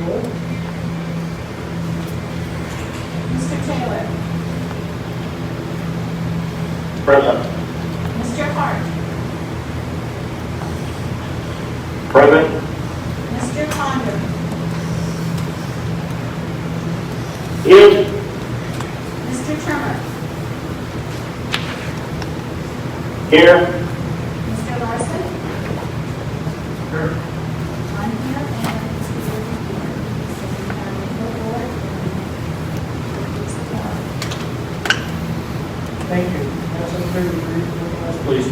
roll. Mr. Taylor. Present. Mr. Hart. Present. Mr. Ponder. Here. Mr. Trimmer. Here. Mr. Larson. Here. I'm here, and Mr. Wilson here. So we have no board, and it's a quorum. Thank you. Madam Secretary, would you read the roll, Please.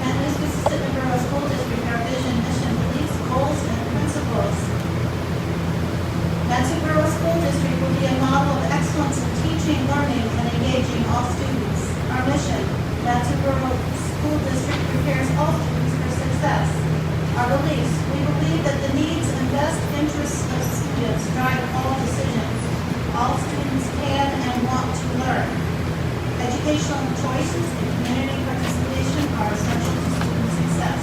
Matanuska-Susitna Borough School District, our vision, mission, beliefs, goals, and principles. Matsu Borough School District will be a model of excellence in teaching, learning, and engaging all students. Our mission, Matsu Borough School District prepares all students for success. Our beliefs, we believe that the needs and best interests of students drive all decisions. All students can and want to learn. Educational choices and community participation are essential to student success.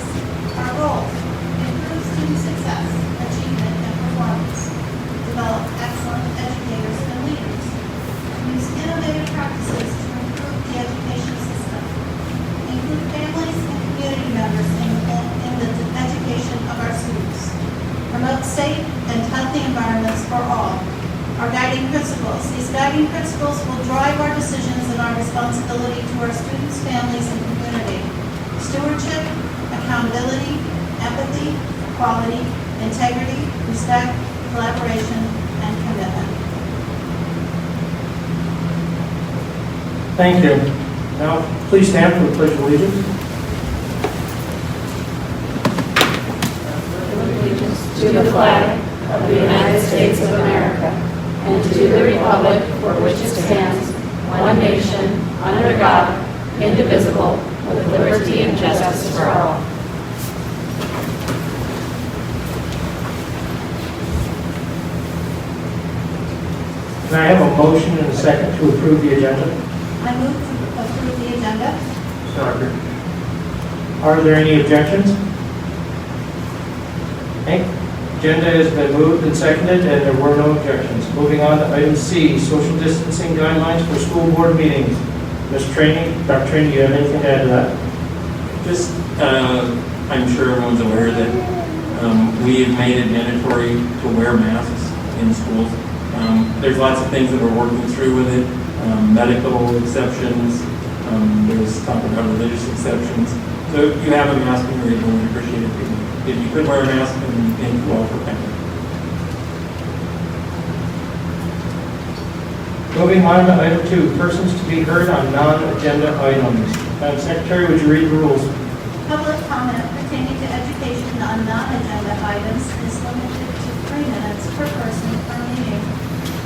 Our goals, improve student success, achievement, and performance. Develop excellent educators and leaders. Use innovative practices to improve the education system. Include families and community members in the education of our students. Promote safe and healthy environments for all. Our guiding principles. These guiding principles will drive our decisions and our responsibility to our students, families, and community. Stewardship, accountability, empathy, equality, integrity, respect, collaboration, and commitment. Thank you. Now, please stand for the Pledge of Allegiance. Allegiance to the flag of the United States of America and to the republic for which it stands, one nation, under God, indivisible, with liberty and justice for all. Can I have a motion and a second to approve the agenda? I move to approve the agenda. Second. Are there any objections? Okay. Agenda has been moved and seconded, and there were no objections. Moving on to item C, social distancing guidelines for school board meetings. Ms. Trainee, Dr. Trainee, do you have anything to add to that? Just, I'm sure everyone's aware that we have made it mandatory to wear masks in schools. There's lots of things that we're working through with it, medical exceptions, there's talk about religious exceptions. So if you have a mask and you're able, we appreciate it. If you could wear a mask, then thank you all for coming. Moving on to item 2, persons to be heard on non-agenda items. Madam Secretary, would you read the rules? Public comment pertaining to education on non-agenda items is limited to 3 minutes per person per meeting.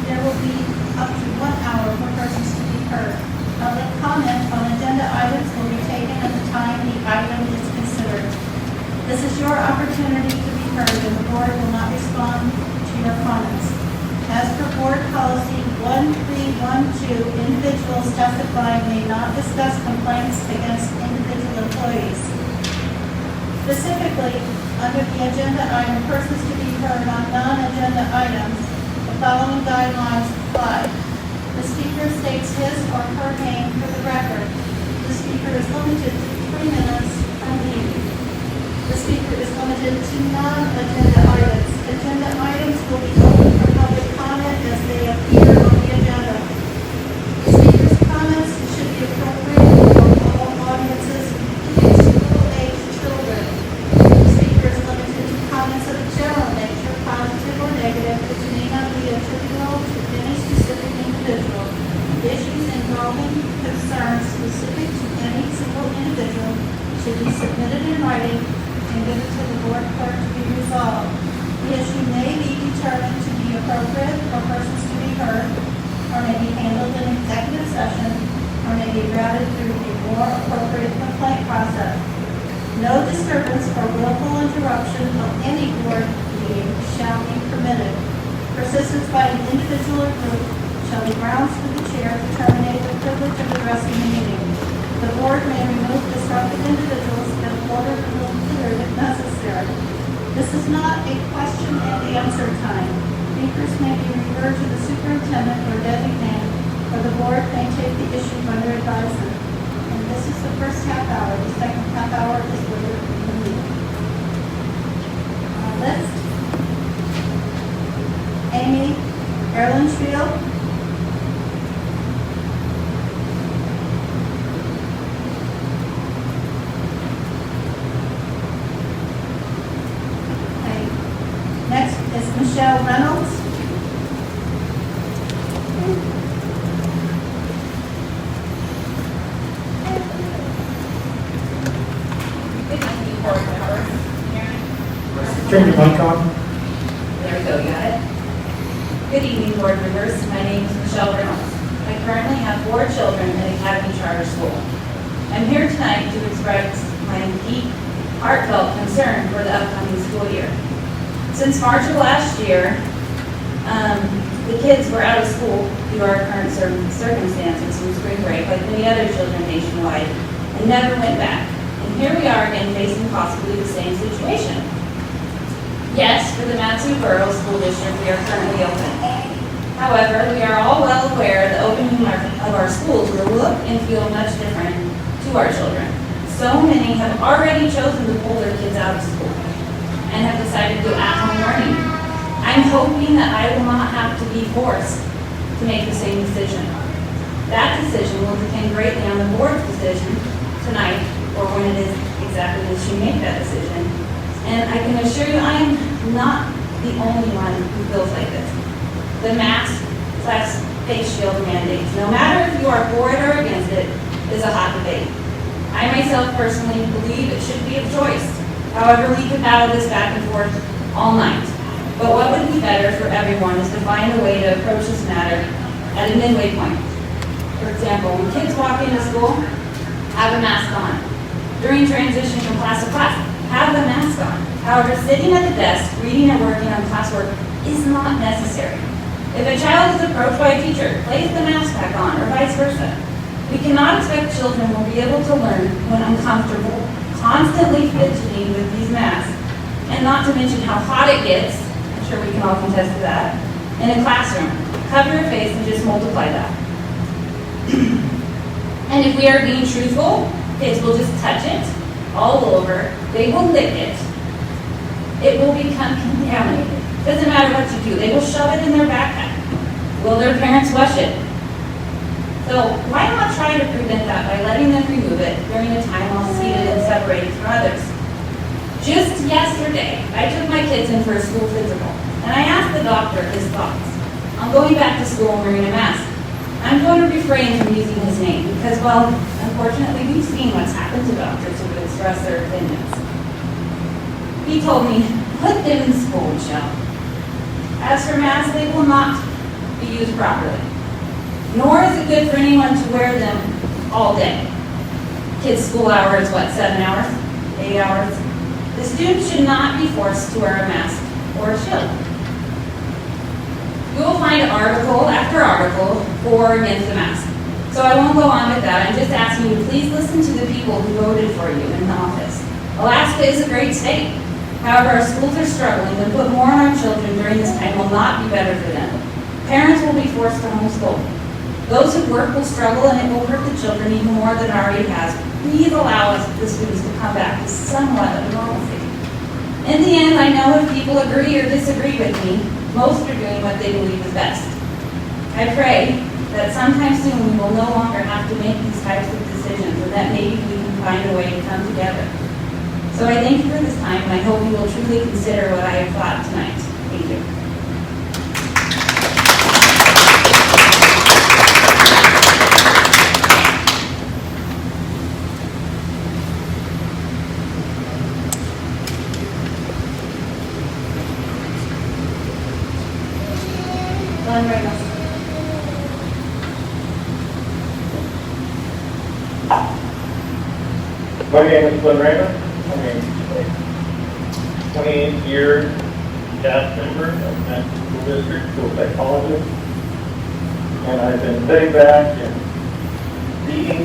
There will be up to 1 hour for persons to be heard. Public comment on agenda items will be taken at the time the item is considered. This is your opportunity to be heard, and the board will not respond to your comments. As per board policy 1312, individuals testifying may not discuss complaints against individual employees. Specifically, under the agenda item, persons to be heard on non-agenda items, the following guidelines apply. The speaker states his or her name for the record. The speaker is limited to 3 minutes per meeting. The speaker is limited to non-agenda items. Agenda items will be open for public comment as they appear on the agenda. The speaker's comments should be appropriate for all audiences, including school-aged children. The speaker is limited to comments of a general nature, positive or negative, which may not be attributable to any specific individual. Issues involving concerns specific to any single individual should be submitted in writing and given to the board clerk to be resolved. The issue may be determined to be appropriate for persons to be heard, or may be handled in executive session, or may be routed through a more appropriate complaint process. No disturbance or willful interruption of any board meeting shall be permitted. Persistence by an individual or group shall be grounds for the chair to terminate the privilege of addressing the meeting. The board may remove disruptive individuals and order the room cleared if necessary. Marilyn Shield. Okay. Next is Michelle Reynolds. Good evening, board members. Turn your mic on. There we go, you got it. Good evening, board members. My name is Michelle Reynolds. I currently have 4 children at Academy Charter School. I'm here tonight to express my deep, heartfelt concern for the upcoming school year. Since March of last year, the kids were out of school due to our current circumstances from spring break, like many other children nationwide, and never went back. And here we are again facing possibly the same situation. Yes, for the Matsu Borough School District, we are currently open. However, we are all well aware the opening of our schools will look and feel much different to our children. So many have already chosen to pull their kids out of school and have decided to do at-home learning. I'm hoping that I will not have to be forced to make the same decision. That decision will depend greatly on the board's decision tonight, or when it is exactly as you make that decision. And I can assure you, I am not the only one who feels like this. The mask/face shield mandates, no matter if you are for it or against it, is a hot debate. I myself personally believe it should be a choice. However, we could battle this back and forth all night. But what would be better for everyone is to find a way to approach this matter at a midway point. For example, when kids walk into school, have a mask on. During transition from class to class, have the mask on. However, sitting at the desk, reading or working on classwork is not necessary. If a child is approached by a teacher, place the mask back on, or vice versa. We cannot expect children will be able to learn when uncomfortable, constantly fidgeting with these masks, and not to mention how hot it gets, I'm sure we can all contest to that, in a classroom. Cover your face and just multiply that. And if we are being truthful, kids will just touch it all over. They will lick it. It will become contaminated. Doesn't matter what you do. They will shove it in their backpack. Will their parents wash it? So why not try to prevent that by letting them remove it during a time while seated and separated from others? Just yesterday, I took my kids in for a school physical, and I asked the doctor his thoughts on going back to school and wearing a mask. I'm going to refrain from using his name because, well, unfortunately, we've seen what's happened to doctors who have expressed their opinions. He told me, put them in school, Michelle. As for masks, they will not be used properly. Nor is it good for anyone to wear them all day. Kids' school hour is what, 7 hours? 8 hours? The students should not be forced to wear a mask or a shield. You will find article after article for or against the mask. So I won't go on with that. I'm just asking you to please listen to the people who voted for you in the office. Alaska is a great state. However, our schools are struggling. To put more on our children during this time will not be better for them. Parents will be forced to homeschool. Those who work will struggle, and it will hurt the children even more than it already has. Please allow us, the students, to come back to somewhat of normalcy. In the end, I know if people agree or disagree with me, most are doing what they believe is best. I pray that sometime soon we will no longer have to make these types of decisions, and that maybe we can find a way to come together. So I thank you for this time, and I hope you will truly consider what I have thought tonight. Thank you. Glenn Reynolds. My name is Glenn Raymond. I'm a 28-year staff member of that school district, school psychologist. And I've been sitting back and reading,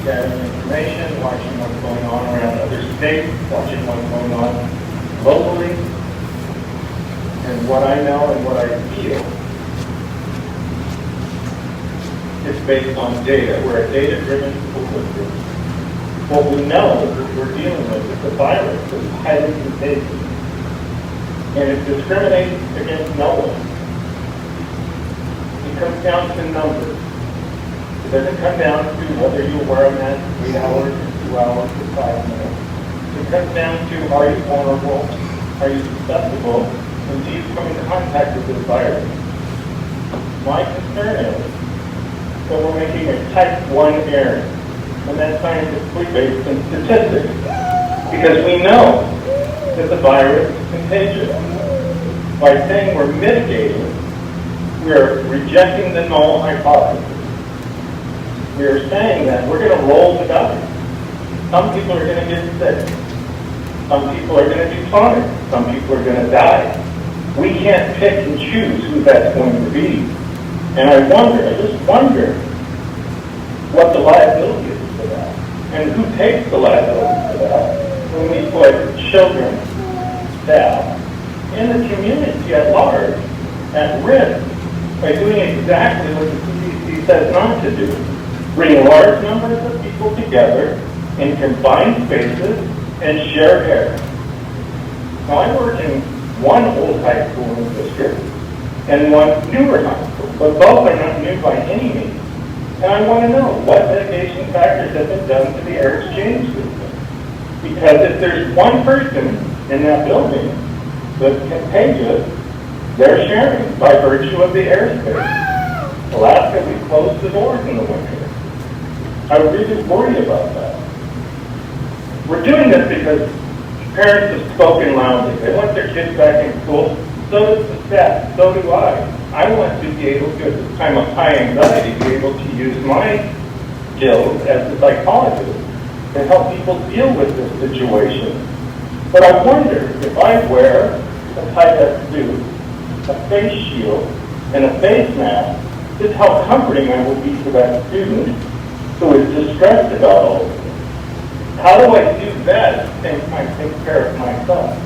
gathering information, watching what's going on around other states, watching what's going on locally. And what I know and what I feel is based on data. We're a data-driven school district. What we know that we're dealing with is a virus that's highly contagious. And it discriminates against no one. comes down to numbers. It doesn't come down to whether you wear a mask 3 hours, or 2 hours, or 5 minutes. It comes down to, are you vulnerable? Are you susceptible? And do you come in contact with this virus? My concern is that we're making a type 1 error, and that's scientifically based in statistics, because we know that the virus is contagious. By saying we're mitigating, we're rejecting the null hypothesis. We are saying that we're going to roll the dice. Some people are going to get sick. Some people are going to be fine. Some people are going to die. We can't pick and choose who that's going to be. And I just wonder what the liability is for that. And who takes the liability for that when we put children, staff, and the community at large at risk by doing exactly what the CDC says not to do. Bring large numbers of people together in confined spaces and share air. Now, I work in one old high school in the district and one newer high school, but both are not new by any means. And I want to know what mitigation factors have been done to the air exchange system. Because if there's one person in that building that's contagious, they're sharing by virtue of the airspace. Alaska, we closed the doors in the winter. I really worry about that. We're doing this because parents have spoken loudly. They want their kids back in school. So does the staff. So do I. I want to be able to, at this time of high anxiety, be able to use my skills as a psychologist to help people deal with this situation. But I wonder if I wear a Tyvek suit, a face shield, and a face mask, just how comforting I will be to that student who is distressed about all of this. How do I do that at the same time take care of myself?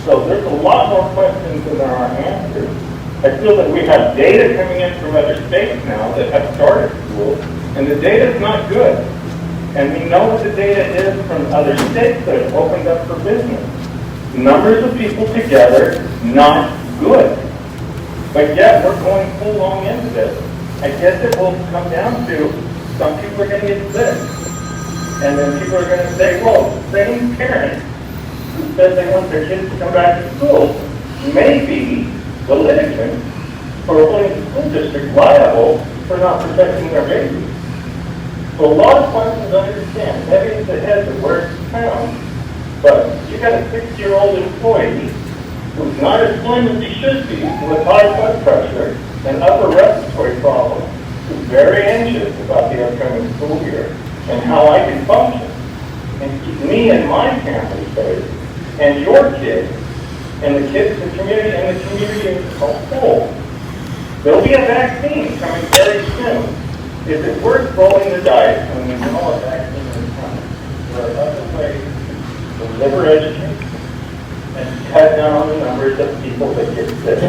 So there's a lot more questions than there are answers. I feel that we have data coming in from other states now that have started schools, and the data is not good. And we know what the data is from other states that have opened up for business. Numbers of people together, not good. But yet we're going full long into this. I guess it will come down to some people are going to get sick. And then people are going to say, well, same parents who said they want their kids to come back to school may be the litigants for holding the school district liable for not protecting their babies. So a lot of questions I understand. Heavy is the head of where it's found. But you got a 6-year-old employee who's not as slim as he should be, with high blood pressure and upper respiratory problems, who's very anxious about the upcoming school year and how I can function and keep me and my family safe, and your kids, and the kids in the community, and the community as a whole. There'll be a vaccine coming very soon. Is it worth rolling the dice when we know a vaccine is coming? There are other ways to deliver education and cut down on the numbers of people that get sick.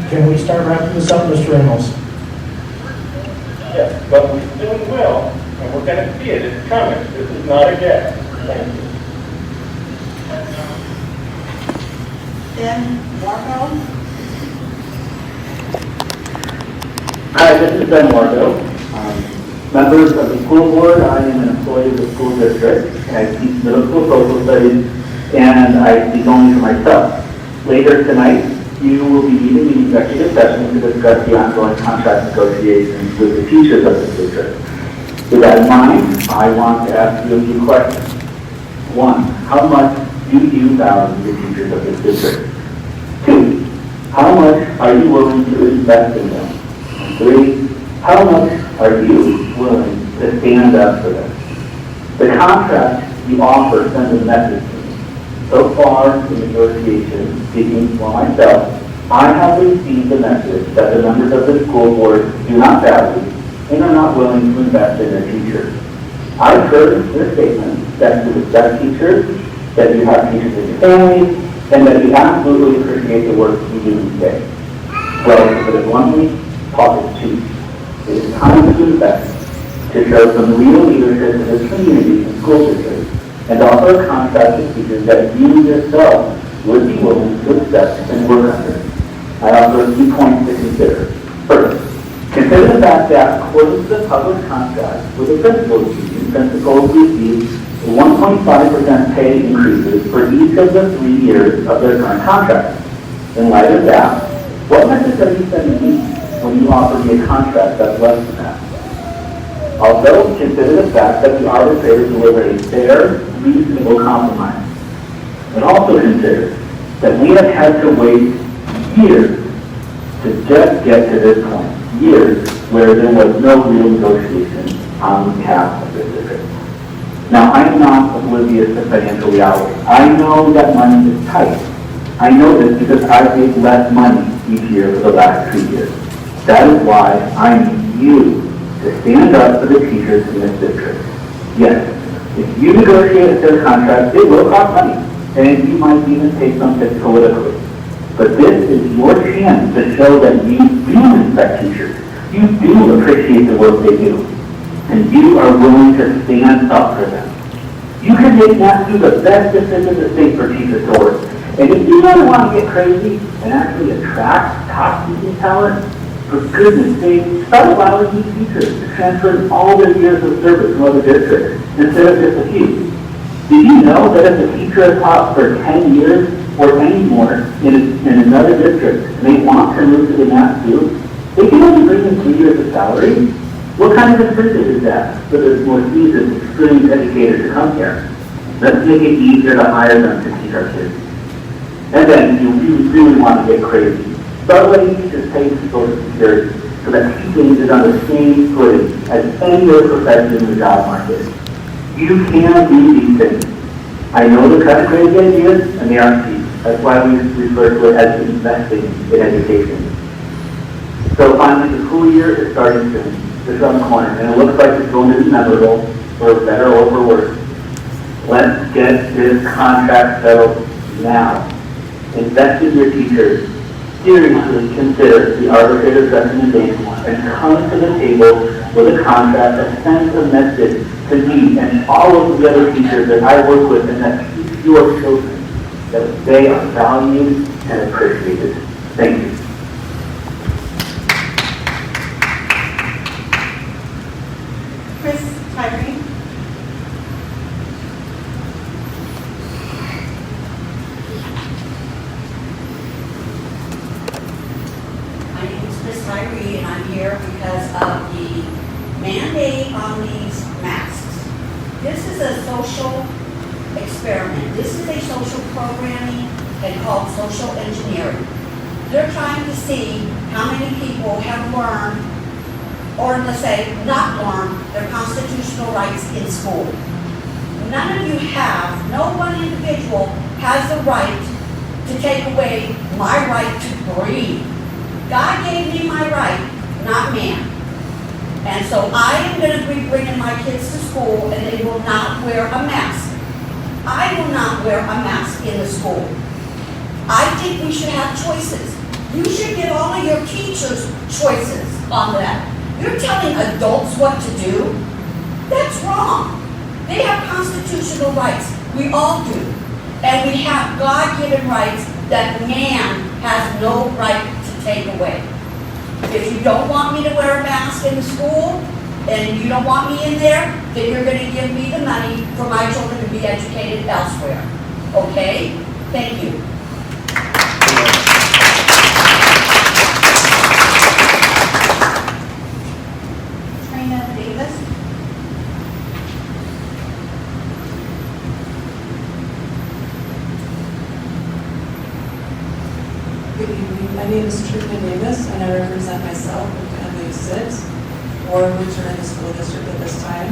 Can we start wrapping this up, Mr. Reynolds? Yes, but we soon will, and we're going to see it. It's coming. This is not a guess. Thank you. Ben Wargo. Hi, this is Ben Wargo. Members of the school board, I am an employee of the school district. I teach middle school social studies, and I speak only for myself. Later tonight, you will be meeting in executive session to discuss the ongoing contract negotiations with the teachers of the district. With that in mind, I want to ask you a few questions. 1, how much do you value the teachers of this district? 2, how much are you willing to invest in them? And 3, how much are you willing to stand up for them? The contract you offer sends a message to me. So far in negotiations, speaking for myself, I have received the message that the members of the school board do not value and are not willing to invest in their teachers. I've heard your statement that you respect teachers, that you have teachers in your families, and that you absolutely appreciate the work you do each day. Well, to put it bluntly, talk is cheap. It is time to invest, to show some real leadership in this community and school district, and offer a contract to teachers that you yourself would be willing to accept and work under. I offer a few points to consider. First, Consider the fact that according to the public contract with the principals union, principals receive 1.5% pay increases for each of the 3 years of their current contract. In light of that, what message are you sending me when you offer me a contract that's less than that? Also, consider the fact that the arbitrator delivered a fair, reasonable compromise. And also consider that we have had to wait years to just get to this point. Years where there was no real negotiation on behalf of the district. Now, I am not oblivious to financial reality. I know that money is tight. I know this because I've made less money each year for the last 2 years. That is why I need you to stand up for the teachers in this district. Yes, if you negotiate a fair contract, it will cost money, and you might even take something politically. But this is your chance to show that you do respect teachers. You do appreciate the work they do. And you are willing to stand up for them. You can make that do the best decision to state for teachers to work. And if you really want to get crazy and actually attract top teaching talent, for goodness sake, start allowing these teachers to transfer all their years of service from other districts instead of just a few. Did you know that if a teacher has taught for 10 years or any more in another district and they want to move to the mass too, they can only bring in 3 years of salary? What kind of incentive is that for the more seasoned, experienced educators to come here? Let's make it easier to hire them to teach our kids. And then, if you really want to get crazy, start letting teachers pay for Social Security so that teaching is on the same footing as any other profession in the job market. You can do these things. I know they're kind of crazy ideas, and they aren't cheap. That's why we refer to it as investing in education. So finally, the school year is starting soon. It's on the corner, and it looks like it's going to be memorable, for better or for worse. Let's get this contract settled now. Invest in your teachers. Seriously consider the arbitrator's recommendation and come to the table with a contract that sends a message to me and all of the other teachers that I work with and that teach your children that they are valued and appreciated. Thank you. Chris Tyree. My name is Chris Tyree, and I'm here because of the mandate on these masks. This is a social experiment. This is a social programming and called social engineering. They're trying to see how many people have learned, or let's say not learned, their constitutional rights in school. None of you have, no one individual has the right to take away my right to breathe. God gave me my right, not man. And so I am going to be bringing my kids to school and they will not wear a mask. I will not wear a mask in the school. I think we should have choices. You should give all of your teachers choices on that. You're telling adults what to do? That's wrong. They have constitutional rights. We all do. And we have God-given rights that man has no right to take away. If you don't want me to wear a mask in the school, and you don't want me in there, then you're going to give me the money for my children to be educated elsewhere. Okay? Thank you. Trina Davis. Good evening. My name is Trina Davis, and I represent myself and family of 6, or which are in the school district at this time.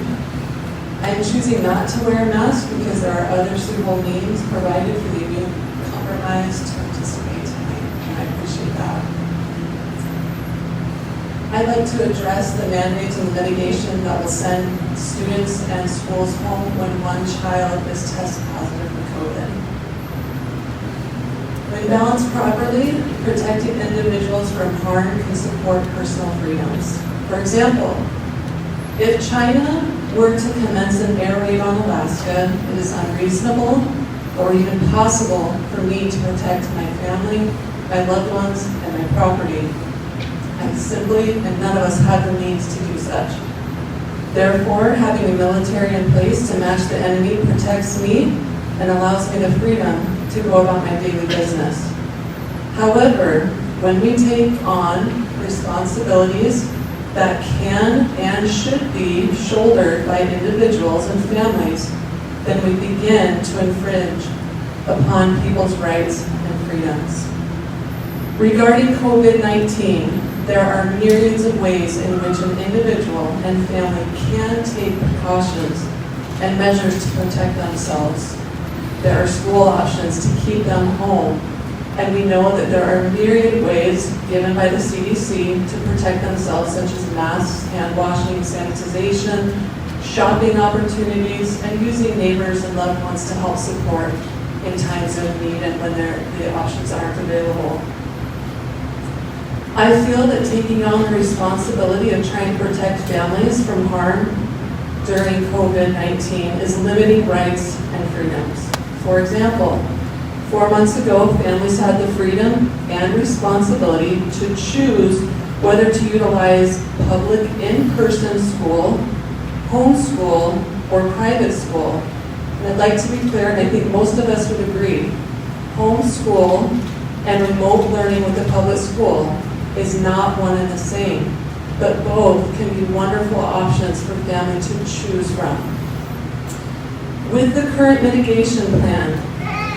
I'm choosing not to wear a mask because there are other suitable means provided for the immunocompromised to participate tonight, and I appreciate that. I'd like to address the mandates and litigation that will send students and schools home when one child is test positive for COVID. When balanced properly, protecting individuals from harm can support personal freedoms. For example, if China were to commence an air raid on Alaska, it is unreasonable or even possible for me to protect my family, my loved ones, and my property. and none of us had the means to do such. Therefore, having a military in place to match the enemy protects me and allows me the freedom to go about my daily business. However, when we take on responsibilities that can and should be shouldered by individuals and families, then we begin to infringe upon people's rights and freedoms. Regarding COVID-19, there are myriads of ways in which an individual and family can take precautions and measures to protect themselves. There are school options to keep them home, and we know that there are myriad ways given by the CDC to protect themselves, such as masks, hand washing, sanitization, shopping opportunities, and using neighbors and loved ones to help support in times of need and when the options aren't available. I feel that taking on the responsibility of trying to protect families from harm during COVID-19 is limiting rights and freedoms. For example, 4 months ago, families had the freedom and responsibility to choose whether to utilize public in-person school, homeschool, or private school. And I'd like to be clear, and I think most of us would agree, homeschool and remote learning with the public school is not one and the same, but both can be wonderful options for families to choose from. With the current mitigation plan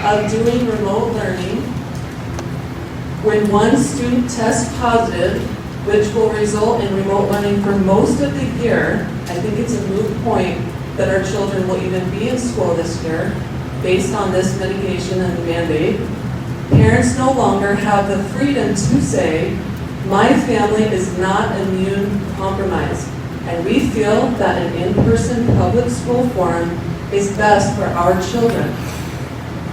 of doing remote learning, when one student tests positive, which will result in remote learning for most of the year, I think it's a moot point that our children will even be in school this year, based on this mitigation and the mandate. Parents no longer have the freedom to say, my family is not immune compromised, and we feel that an in-person public school forum is best for our children.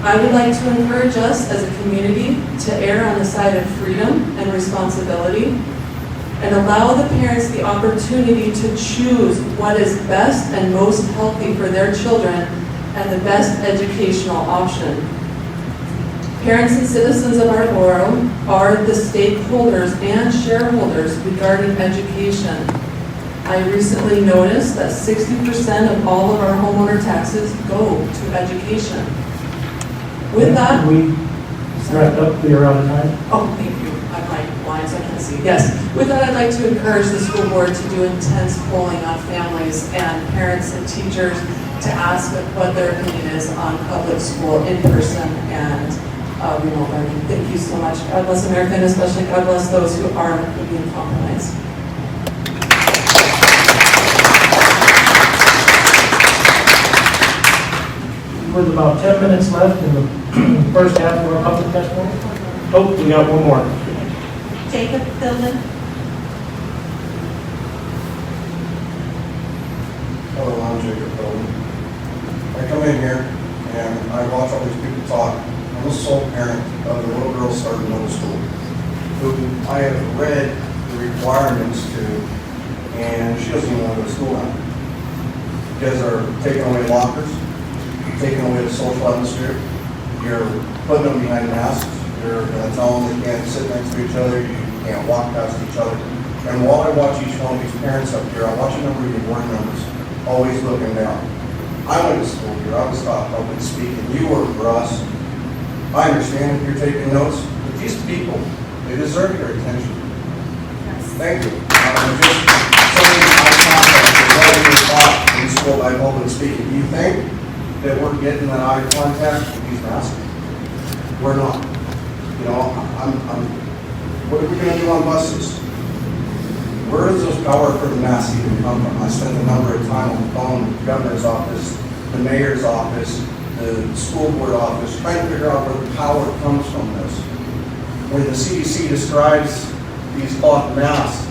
I would like to encourage us as a community to err on the side of freedom and responsibility and allow the parents the opportunity to choose what is best and most healthy for their children and the best educational option. Parents and citizens of our borough are the stakeholders and shareholders regarding education. I recently noticed that 60% of all of our homeowner taxes go to education. With that, We wrapped up, we are out of time. oh, thank you. I'm like blind, so I can't see. Yes. With that, I'd like to encourage the school board to do intense polling on families and parents and teachers to ask what their opinion is on public school, in person, and remote learning. Thank you so much. God bless America, and especially God bless those who are being compromised. With about 10 minutes left in the first half of our public testimony. Oh, we got one more. Jacob Philbin. Hello, I'm Jacob Philbin. I come in here and I watch all these people talk. I'm a sole parent of a little girl starting middle school who I have read the requirements to, and she doesn't even want to go to school now. You guys are taking away lockers, taking away the social atmosphere, you're putting them behind masks, you're going to tell them they can't sit next to each other, you can't walk past each other. And while I watch each one of these parents up here, I watch a number of your board members always looking down. I went to school here, I was taught public speaking, you work for us. I understand if you're taking notes, but these people, they deserve your attention. Thank you. Just something I contact, what you were taught in school by public speaking. Do you think that we're getting that eye contact with these masks? We're not. You know, what are we going to do on buses? Where does this power for the masks even come from? I spent a number of time on the phone with the governor's office, the mayor's office, the school board office, trying to figure out where the power comes from this. When the CDC describes these cloth masks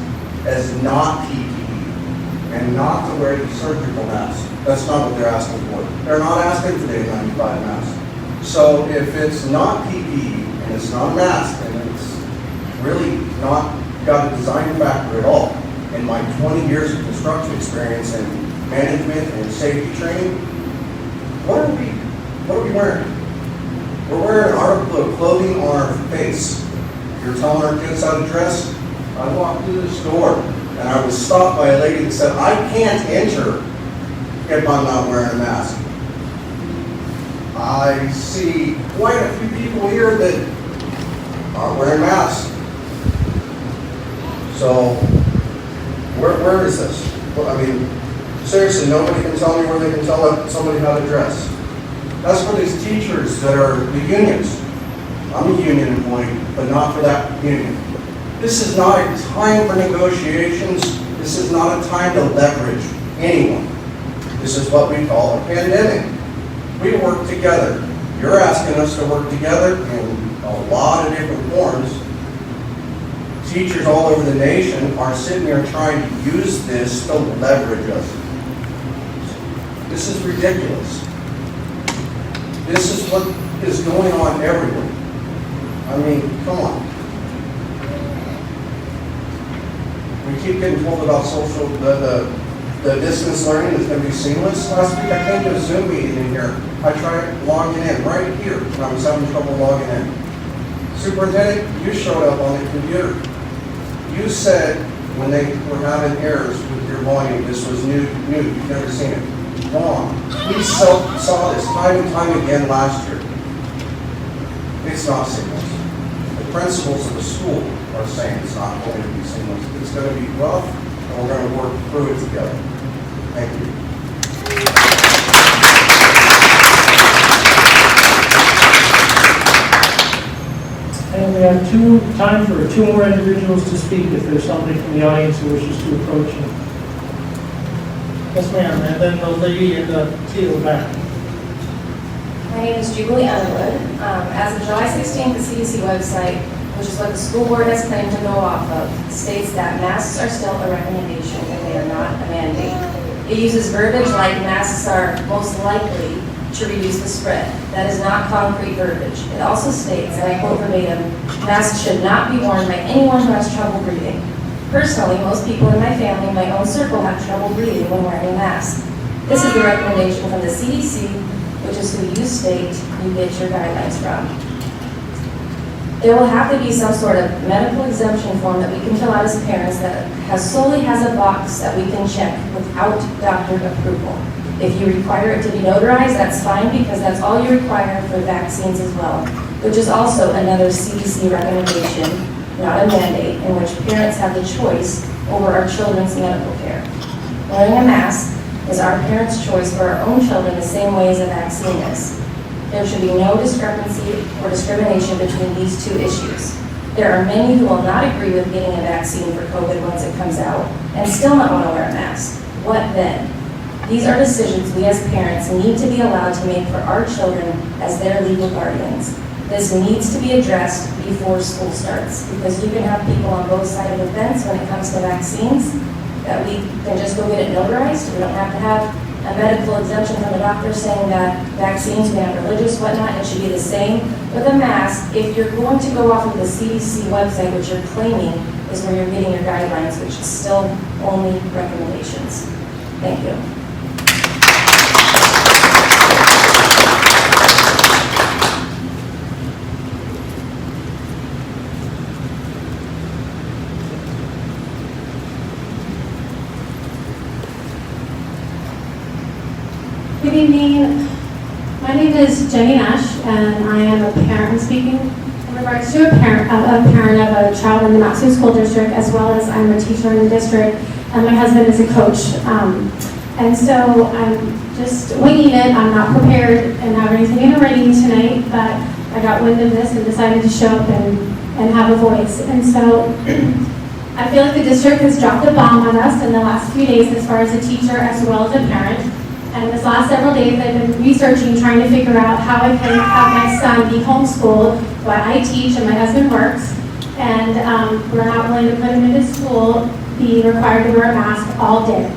as not PPE and not to wear the surgical mask, that's not what they're asking for. They're not asking for the N95 mask. So if it's not PPE and it's not a mask and it's really not got a design factor at all, in my 20 years of construction experience and management and safety training, what are we wearing? We're wearing an article of clothing on our face. You're telling our kids how to dress? I walked through this door and I was stopped by a lady that said, I can't enter if I'm not wearing a mask. I see quite a few people here that aren't wearing masks. So, where is this? Well, I mean, seriously, nobody can tell me where they can tell somebody how to dress. That's for these teachers that are the unions. I'm a union employee, but not for that union. This is not a time for negotiations. This is not a time to leverage anyone. This is what we call a pandemic. We work together. You're asking us to work together in a lot of different forms. Teachers all over the nation are sitting there trying to use this to leverage us. This is ridiculous. This is what is going on everywhere. I mean, come on. We keep getting told about the distance learning is going to be seamless. Last week I came to a Zoom meeting in here. I tried logging in right here, and I was having trouble logging in. Superintendent, you showed up on the computer. You said when they were having errors with your volume, this was new, you've never seen it. Wrong. We saw this time and time again last year. It's not seamless. The principals of the school are saying it's not going to be seamless. It's going to be rough, and we're going to work through it together. Thank you. And we have time for two more individuals to speak if there's somebody from the audience who wishes to approach him. Yes, ma'am, and then the lady in the teal back. My name is Jubilee Underwood. As of July 16th, the CDC website, which is what the school board has claimed to go off of, states that masks are still a recommendation and they are not a mandate. It uses verbiage like masks are most likely to reduce the spread. That is not concrete verbiage. It also states, and I quote verbatim, masks should not be worn by anyone who has trouble breathing. Personally, most people in my family and my own circle have trouble breathing when wearing a mask. This is the recommendation from the CDC, which is who you state you get your guidelines from. There will have to be some sort of medical exemption form that we can fill out as parents that solely has a box that we can check without doctor approval. If you require it to be notarized, that's fine because that's all you require for vaccines as well, which is also another CDC recommendation, not a mandate, in which parents have the choice over our children's medical care. Wearing a mask is our parents' choice for our own children the same way as a vaccine is. There should be no discrepancy or discrimination between these two issues. There are many who will not agree with getting a vaccine for COVID once it comes out and still not want to wear a mask. What then? These are decisions we as parents need to be allowed to make for our children as their legal guardians. This needs to be addressed before school starts because you can have people on both sides of the fence when it comes to vaccines that we can just go get it notarized. We don't have to have a medical exemption from the doctor saying that vaccines, we have religious, whatnot, it should be the same with a mask. If you're going to go off of the CDC website, which you're claiming is where you're getting your guidelines, which is still only recommendations. Thank you. Good evening. My name is Jenny Nash, and I am a parent. I'm speaking in regards to a parent of a child in the Matanuska School District, as well as I'm a teacher in the district, and my husband is a coach. And so I'm just winging it. I'm not prepared and have anything in writing tonight, but I got wind of this and decided to show up and have a voice. And so I feel like the district has dropped a bomb on us in the last few days as far as a teacher as well as a parent. And this last several days, I've been researching, trying to figure out how I can have my son be homeschooled while I teach and my husband works. And we're not willing to put him into school, be required to wear a mask all day.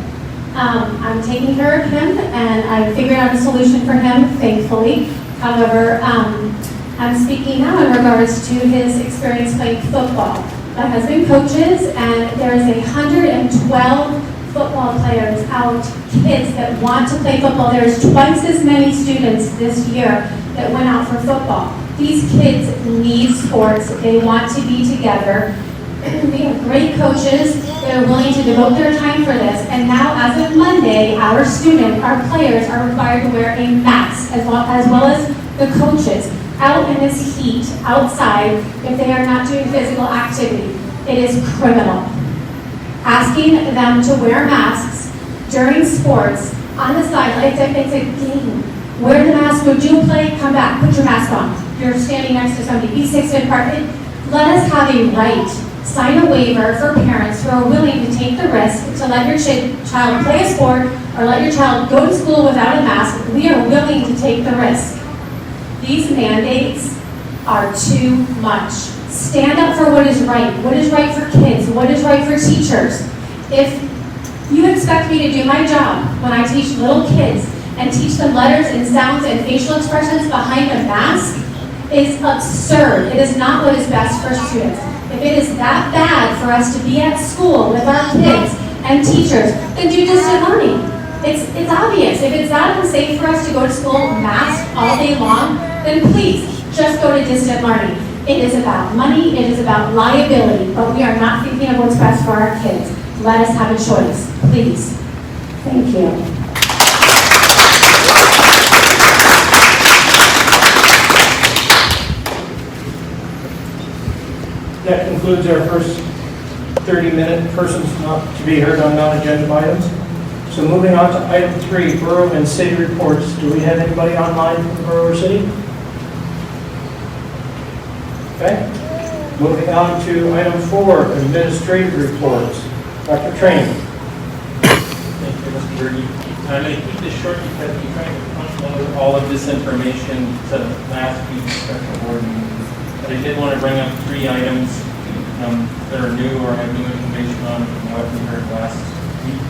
I'm taking care of him, and I figured out a solution for him, thankfully. However, I'm speaking now in regards to his experience playing football. My husband coaches, and there's 112 football players out, kids that want to play football. There's twice as many students this year that went out for football. These kids need sports. They want to be together. We have great coaches that are willing to devote their time for this. And now, as of Monday, our students, our players, are required to wear a mask, as well as the coaches, out in this heat, outside, if they are not doing physical activity. It is criminal. Asking them to wear masks during sports on the sideline, it's a game. Wear the mask. Would you play? Come back. Put your mask on. You're standing next to somebody. Be 6 feet apart. Let us have a right. Sign a waiver for parents who are willing to take the risk to let your child play a sport or let your child go to school without a mask. We are willing to take the risk. These mandates are too much. Stand up for what is right for kids, what is right for teachers. If you expect me to do my job when I teach little kids and teach them letters and sounds and facial expressions behind a mask, is absurd. It is not what is best for students. If it is that bad for us to be at school with our kids and teachers, then do distant learning. It's obvious. If it's that unsafe for us to go to school masked all day long, then please just go to distant learning. It is about money, it is about liability, but we are not thinking of what's best for our kids. Let us have a choice, please. Thank you. That concludes our first 30-minute persons not to be heard on non-agenda items. So moving on to item 3, Borough and City reports. Do we have anybody online from the Borough or City? Okay. Moving on to item 4, Administrative reports. Dr. Train. Thank you, Mr. Berge. I'm going to keep this short because we're trying to front-load all of this information to last week's special board meeting. But I did want to bring up 3 items that are new or have new information on from what we heard last week.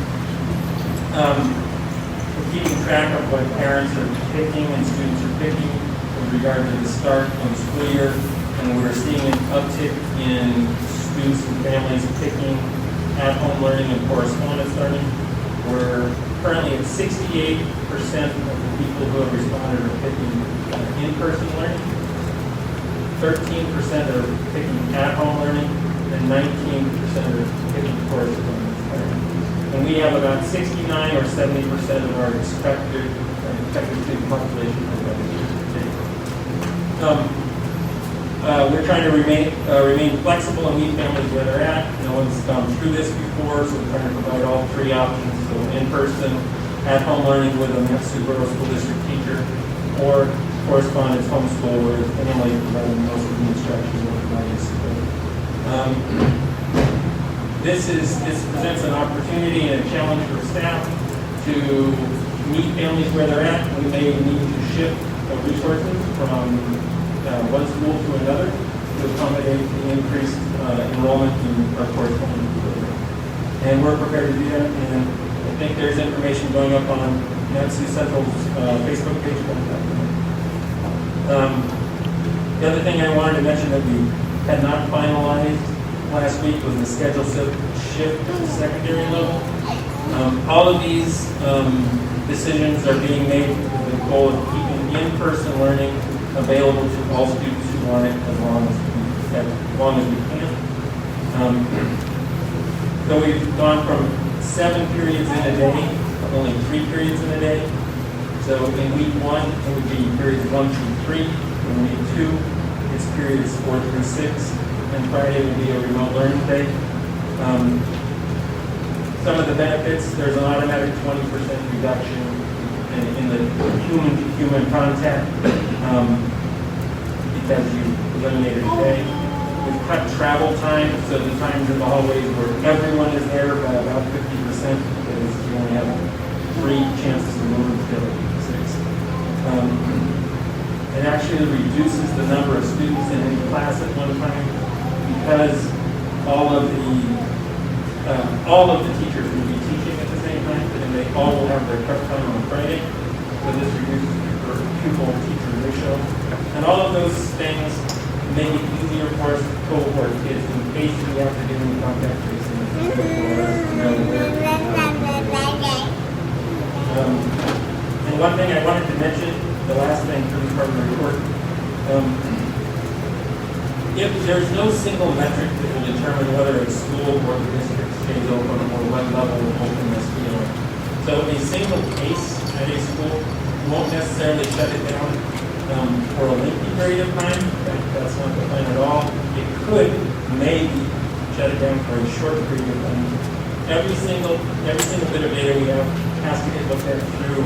We're keeping track of what parents are picking and students are picking with regard to the start of the school year, and we're seeing an uptick in students and families picking at-home learning and correspondence learning. We're currently at 68% of the people who have responded are picking in-person learning. 13% are picking at-home learning, and 19% are picking correspondence learning. And we have about 69 or 70% of our expected student population for that today. We're trying to remain flexible and meet families where they're at. No one's gone through this before, so we're trying to provide all 3 options. So in-person, at-home learning with a Borough School District teacher, or correspondence homeschool where the family providing most of the instruction or providing support. This presents an opportunity and a challenge for staff to meet families where they're at. We may need to shift resources from one school to another to accommodate the increased enrollment in our correspondence program. And we're prepared to do that. And I think there's information going up on NetSU Central's Facebook page about that. The other thing I wanted to mention that we had not finalized last week was the schedule shift to the secondary level. All of these decisions are being made with the goal of keeping in-person learning available to all students who want it as long as we can. So we've gone from 7 periods in a day to only 3 periods in a day. So in week 1, it would be periods 1 through 3. In week 2, it's periods 4 through 6. And Friday would be a remote learning day. Some of the benefits, there's an automatic 20% reduction in the human-to-human contact because you eliminated a day. We've cut travel time, so the times in the hallways where everyone is there by about 50% because you only have 3 chances to move until 6. It actually reduces the number of students in any class at one time because all of the teachers will be teaching at the same time, and they all will have their prep time on Friday. So this reduces the pupil-teacher ratio. And all of those things make it easier for us to cohort kids in case we have to do any contact tracing. And one thing I wanted to mention, the last thing for this part of the report, if there's no single metric that will determine whether a school or the district stays open or what level of openness we are. So a single case at a school won't necessarily shut it down for a lengthy period of time. That's not the plan at all. It could maybe shut it down for a short period of time. Every single bit of data we have has to get looked at through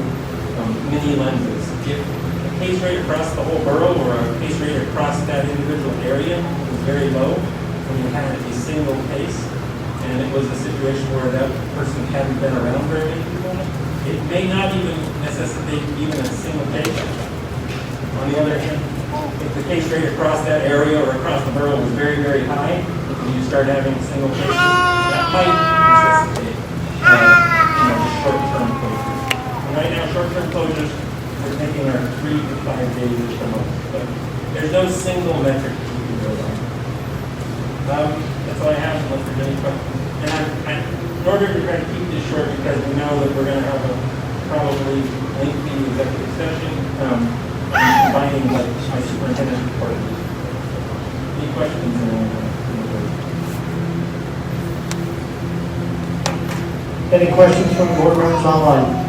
many lenses. If a case rate across the whole borough or a case rate across that individual area is very low, when you had a single case, and it was a situation where that person hadn't been around very many people, it may not even necessitate even a single case. On the other hand, if the case rate across that area or across the borough was very, very high, and you start having single cases, that might necessitate short-term closures. And right now, short-term closures, we're taking our 3 to 5 days at the most. But there's no single metric that you can go on. That's all I have, unless there's any questions. And in order to try to keep this short, because we know that we're going to have a probably lengthy executive session, combining like my superintendent report. Any questions? Any questions from board members online?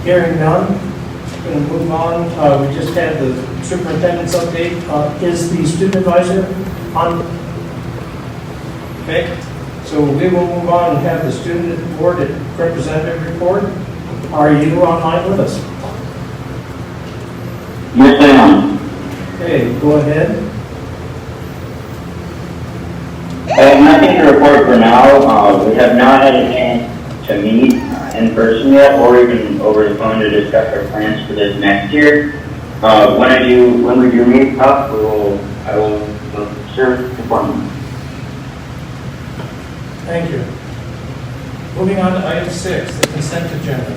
Hearing none, going to move on. We just had the superintendent's update. Is the student advisor on? Okay, so we will move on and have the student board representative report. Are you online with us? Yes, I am. Okay, go ahead. I have nothing to report for now. We have not had a chance to meet in person yet, or even over the phone to discuss our plans for this next year. When we do meet up, I will serve the forum. Thank you. Moving on to item 6, the consent agenda.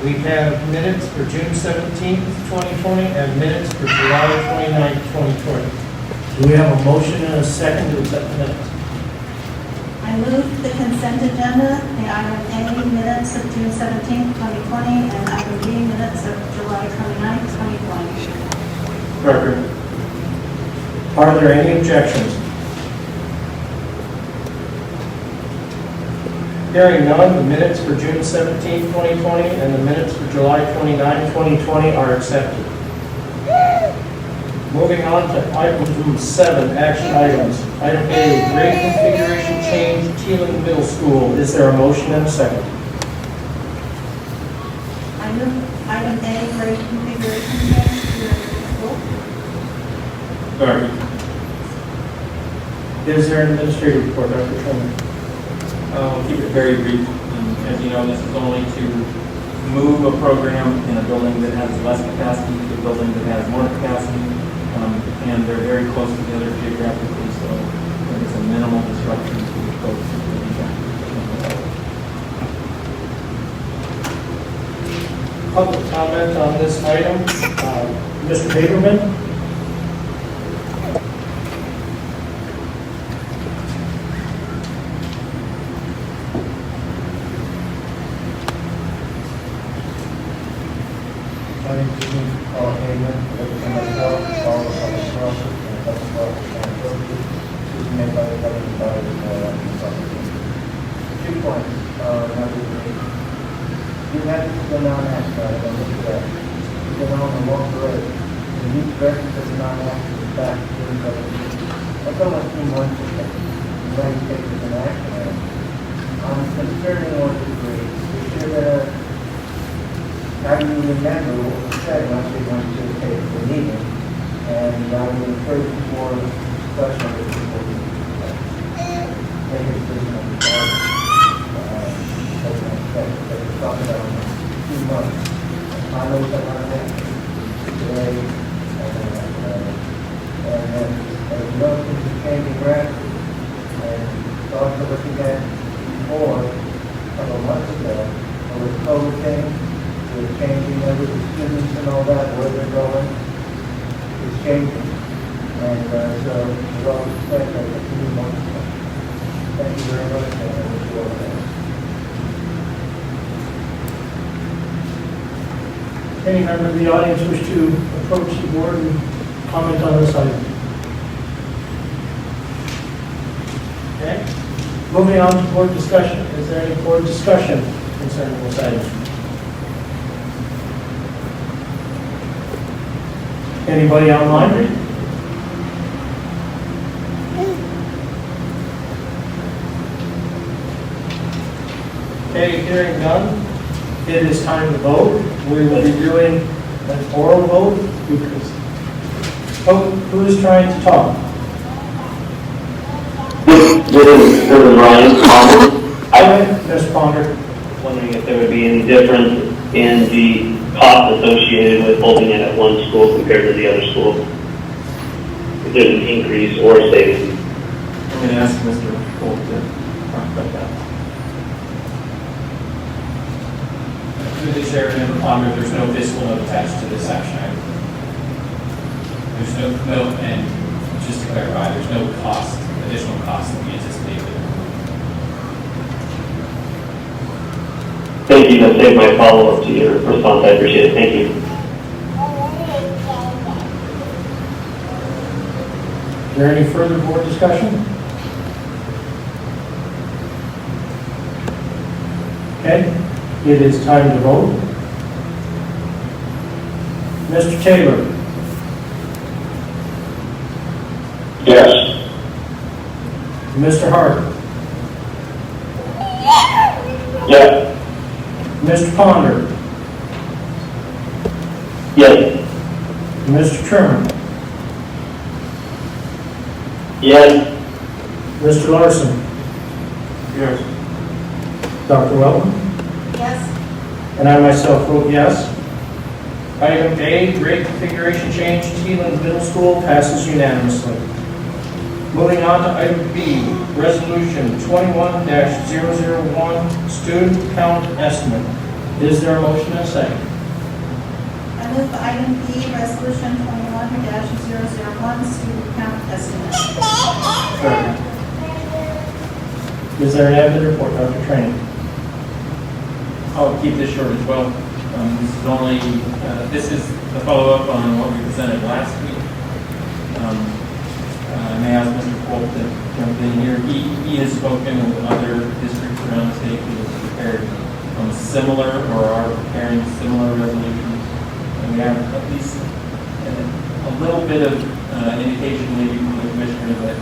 We have minutes for June 17th, 2020, and minutes for July 29th, 2020. Do we have a motion and a second to accept the minutes? I move the consent agenda, the item A, minutes of June 17, 2020, and item B, minutes of July 29, 2020. Record. Are there any objections? Hearing none, the minutes for June 17, 2020, and the minutes for July 29, 2020 are accepted. Moving on to item 7, action items. Item A, grade configuration change, Teeling Middle School. Is there a motion and a second? I move item A, grade configuration change to the school. Sorry. Is there an administrative report, Dr. Sherman? I'll keep it very brief. As you know, this is only to move a program in a building that has less capacity to a building that has more capacity, and they're very close together geographically, so there's a minimal disruption to the folks. Public comment on this item. Mr. Haberman? My name is Paul Heyman, represent myself, all the public process, and public process and services. This is made by the governing body of consulting. 2 points, number 3. You had to go down that side, and look at that. You go down and walk the road. And you directed this non-action back to the government. That's almost been 1%. You might take it as an action item. I'm concerning 1 to 3. We should how do you remember what was said once we went to take the meeting? And I would encourage more discussion with people who take a decision on the side. That we're talking about in 2 months. I know something like that today, and then as you know, things are changing rapidly. And also looking at before, a couple of months ago, there was COVID thing. We're changing over the students and all that, where they're going, it's changing. And so we all expect that to be more. Thank you very much, and I wish you all the best. Any member of the audience wish to approach the board and comment on this item? Okay. Moving on to board discussion. Is there any board discussion concerning this item? Anybody online? Okay, hearing none, it is time to vote. We will be doing an oral vote because, who is trying to talk? This is Ryan Palmer. Ms. Ponder. Wondering if there would be any difference in the cost associated with holding it at one school compared to the other school? If there's an increase or a savings? I'm going to ask Mr. Holt to talk about that. Through the chair, Member Palmer, there's no fiscal note attached to this action item. There's no, and just to clarify, there's no cost, additional cost that we anticipate. Thank you. That saved my follow-up to your response. I appreciate it. Thank you. Is there any further board discussion? Okay, it is time to vote. Mr. Taylor? Yes. Mr. Hart? Yes. Mr. Ponder? Yes. Mr. Trimmer? Yes. Mr. Larson? Yes. Dr. Wellman? Yes. And I myself vote yes. Item A, grade configuration change, Teeland Middle School, passes unanimously. Moving on to item B, resolution 21-001, student count estimate. Is there a motion and a second? I move the item B, resolution 21-001, student count estimate. Second. Is there an admin report, Dr. Train? I'll keep this short as well. This is the follow-up on what we presented last week. I may ask Mr. Holt to jump in here. He has spoken with other districts around the state who have prepared similar or are preparing similar resolutions. And we have at least a little bit of indication maybe from the commissioner that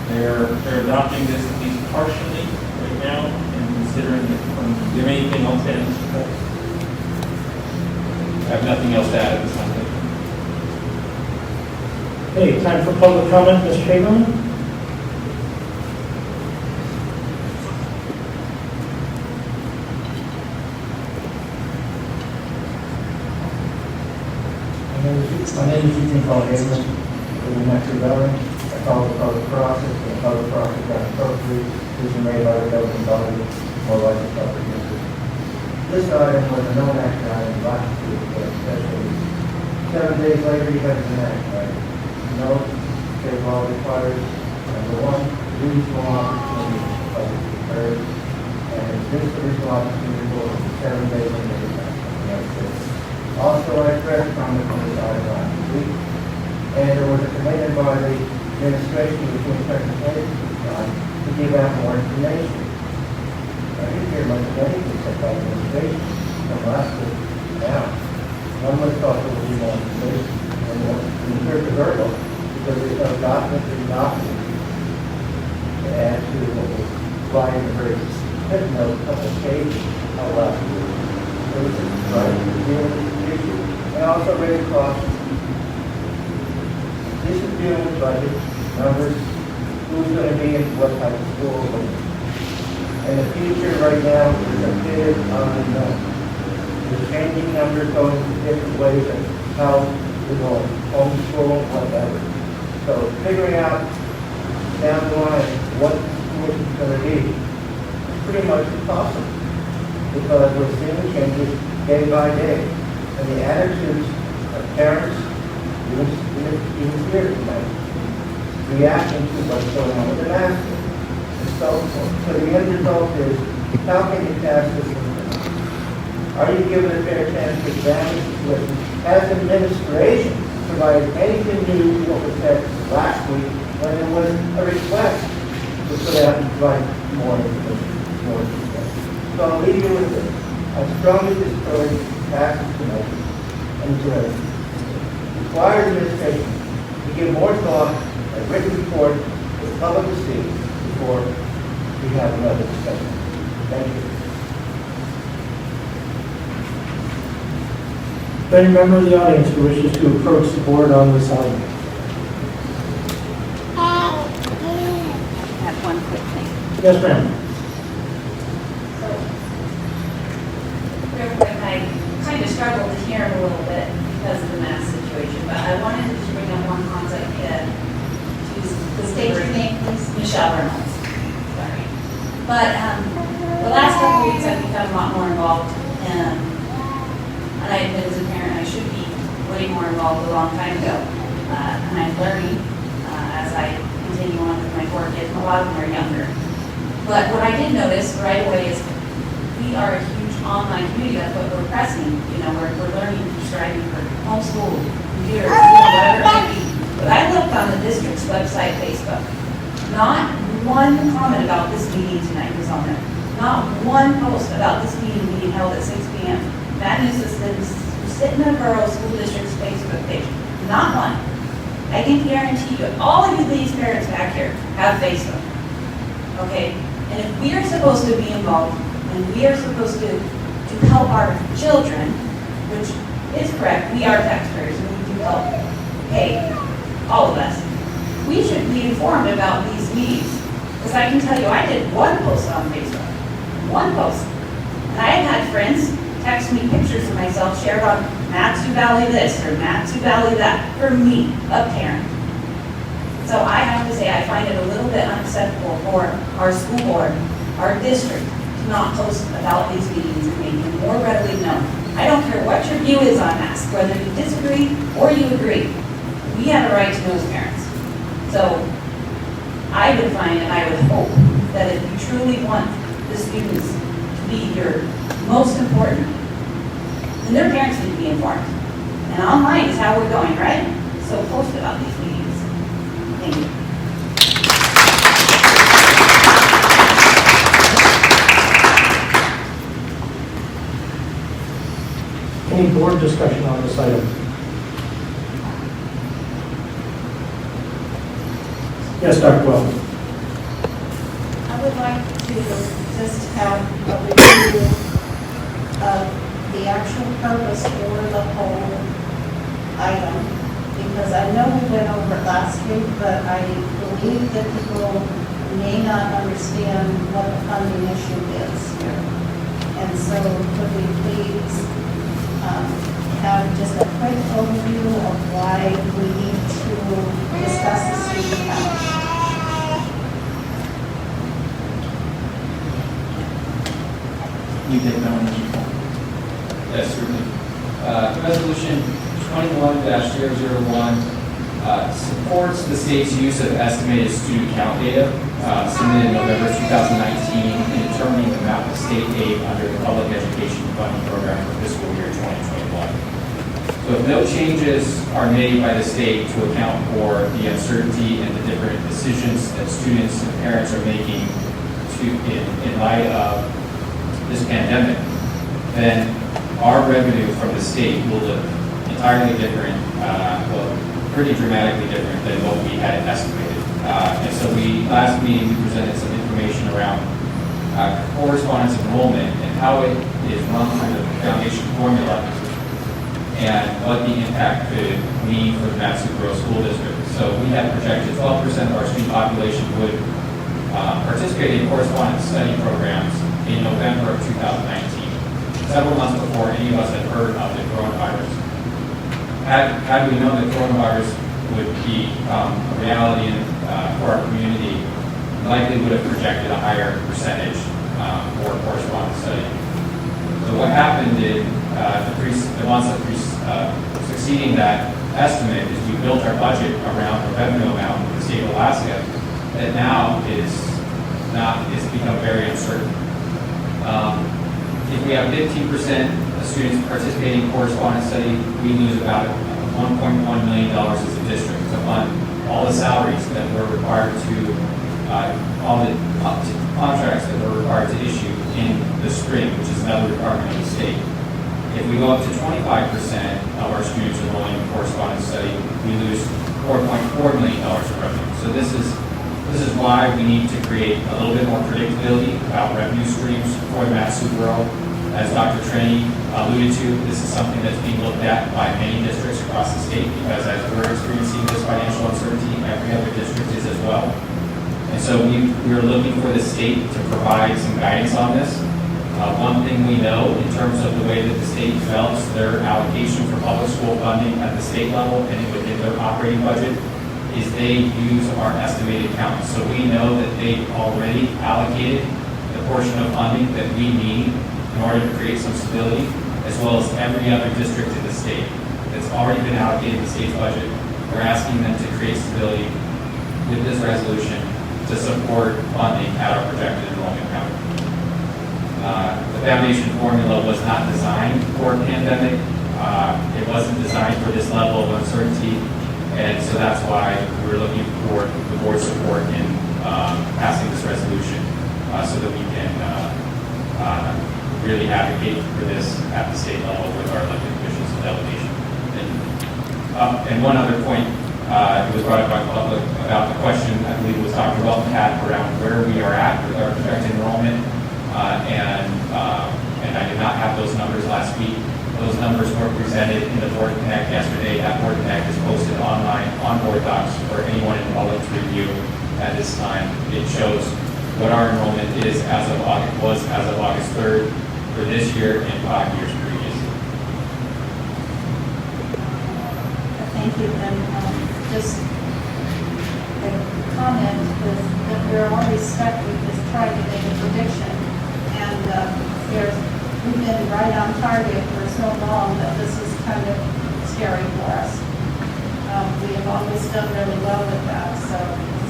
they're adopting this at least partially right now and considering it. Do you have anything else to add, Mr. Holt? I have nothing else to add at this time. Hey, time for public comment, Mr. Chamberlain? My name is Eugene Hagan. I'm an active veteran. I followed the public process, and the public process got appropriate decision made by the governing body or license comprehensive. This item was a known action item last week, but especially 7 days later, you have an action item. No, state law requires, number one, reasonable opportunity for public to heard, and this reasonable opportunity for 7 days later. Also, I expressed comment on this item last week, and there was a commitment by the administration between presentations to give out more information. I didn't hear much of anything except by the administration from last week. Now, one would have thought there would be more information and more verbal, because there's no document to add to what was flying the very note, a couple of pages of last week. It was just trying to deal with this issue. And also raise costs. This is dealing with budget, numbers, who's going to be in what type of school. And the future right now is a bit unknown. There's changing numbers going to different ways of how we're going, homeschool, whatever. So figuring out down the line what school is going to be is pretty much impossible, because we're seeing changes day by day. And the attitudes of parents, even here tonight, reacting to what's going on with the mask and so forth. So the end result is, how can you pass this? Are you given a fair chance to examine the situation? Has administration provided anything new to what was said last week when there was a request to put out and provide more information, more detail? So I'll leave you with this. I strongly discourage passes tonight and to require administration to give more thought and written report to the public to see before we have another discussion. Thank you. Any member of the audience who wishes to approach the board on this item? I have one quick thing. Yes, ma'am. Real quick, I kind of struggled to hear him a little bit because of the mask situation, but I wanted to bring up one concept to the State your name, please. Michelle Reynolds. Sorry. But the last couple of weeks I've become a lot more involved, and I admit as a parent I should be way more involved a long time ago. And I'm learning as I continue on with my 4 kids. A lot of them are younger. But what I did notice right away is we are a huge online community. That's what we're pressing. You know, we're learning, striving for homeschool, computers, whatever it might be. But I looked on the district's website, Facebook. Not one comment about this meeting tonight was on there. Not one post about this meeting being held at 6 p.m. Matanuska-Susitna Borough School District's Facebook page. Not one. I can guarantee you, all of you these parents back here have Facebook. Okay? And if we are supposed to be involved, and we are supposed to help our children, which is correct, we are taxpayers, and we do help pay, all of us, we should be informed about these meetings. Because I can tell you, I did one post on Facebook. One post. And I have had friends text me pictures of myself shared on Matsu Valley this or Matsu Valley that, for me, a parent. So I have to say, I find it a little bit unacceptable for our school board, our district, to not post about these meetings and make them more readily known. I don't care what your view is on masks, whether you disagree or you agree. We have a right to know as parents. So I would find and I would hope that if you truly want the students to be your most important, then their parents need to be informed. And online is how we're going, right? So post about these meetings. Thank you. Any board discussion on this item? Yes, Dr. Well. I would like to just have a review of the actual purpose for the whole item, because I know we went over it last week, but I believe that people may not understand what the funding issue is here. And so could we please have just a quick overview of why we need to discuss the student count? You take that one. Yes, certainly. Resolution 21-001 supports the state's use of estimated student count data submitted in November 2019 in determining the amount of state aid under the Public Education Funding Program for fiscal year 2021. So if no changes are made by the state to account for the uncertainty and the different decisions that students and parents are making in light of this pandemic, then our revenue from the state will look entirely different, well, pretty dramatically different than what we had estimated. And so last meeting, we presented some information around correspondence enrollment and how it is run through the foundation formula and what the impact could mean for the Matanuska School District. So we had projected 12% of our student population would participate in correspondence study programs in November of 2019, several months before any of us had heard of the coronavirus. Had we known that coronavirus would be a reality for our community, likely would have projected a higher percentage for correspondence study. So what happened in the months succeeding that estimate is we built our budget around the revenue amount in the state of Alaska that now is become very uncertain. If we have 15% of students participating in correspondence study, we lose about $1.1 million as a district to fund all the salaries that we're required to, all the contracts that we're required to issue in the spring, which is another requirement of the state. If we go up to 25% of our students enrolling in correspondence study, we lose $4.4 million of revenue. So this is why we need to create a little bit more predictability about revenue streams for the Madison Borough. As Dr. Trenny alluded to, this is something that's being looked at by many districts across the state because as we're experiencing this financial uncertainty, every other district is as well. And so we're looking for the state to provide some guidance on this. One thing we know in terms of the way that the state develops their allocation for public school funding at the state level and within their operating budget is they use our estimated count. So we know that they've already allocated the portion of funding that we need in order to create some stability, as well as every other district in the state that's already been allocated the state's budget. We're asking them to create stability with this resolution to support funding at our projected enrollment count. The foundation formula was not designed for a pandemic. It wasn't designed for this level of uncertainty. And so that's why we're looking for the board's support in passing this resolution so that we can really advocate for this at the state level with our elected officials and delegation. And one other point, it was brought up by the public about the question, I believe was Dr. Welton had around where we are at with our projected enrollment. And I did not have those numbers last week. Those numbers were presented in the Board Connect yesterday. That Board Connect is posted online on Board Docs for anyone in the public to review at this time. It shows what our enrollment is as of August 3rd for this year and 5 years previously. Thank you. And just a comment is that we're always stuck with this trying to make a prediction. And we've been right on target for so long that this is kind of scary for us. We have always done really well with that, so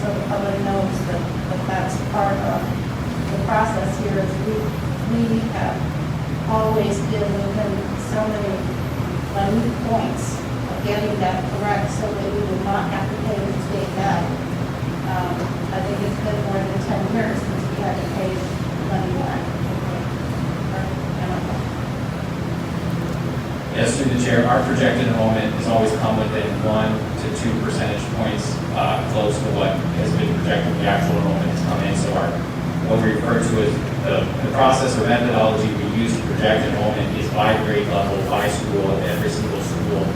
the public knows that that's part of the process here. Is we have always been within so many minute points of getting that correct, so that we would not have to pay the state back. I think it's been more than 10 years since we had to pay money back. Yes, through the chair, our projected enrollment has always come within 1 to 2 percentage points close to what has been projected. The actual enrollment has come in. So what we refer to as the process or methodology we use to project enrollment is by grade level, by school, at every single school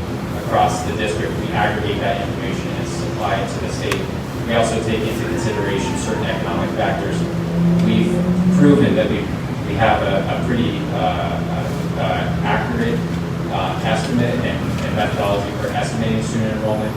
across the district. We aggregate that information and supply it to the state. We also take into consideration certain economic factors. We've proven that we have a pretty accurate estimate and methodology for estimating student enrollment.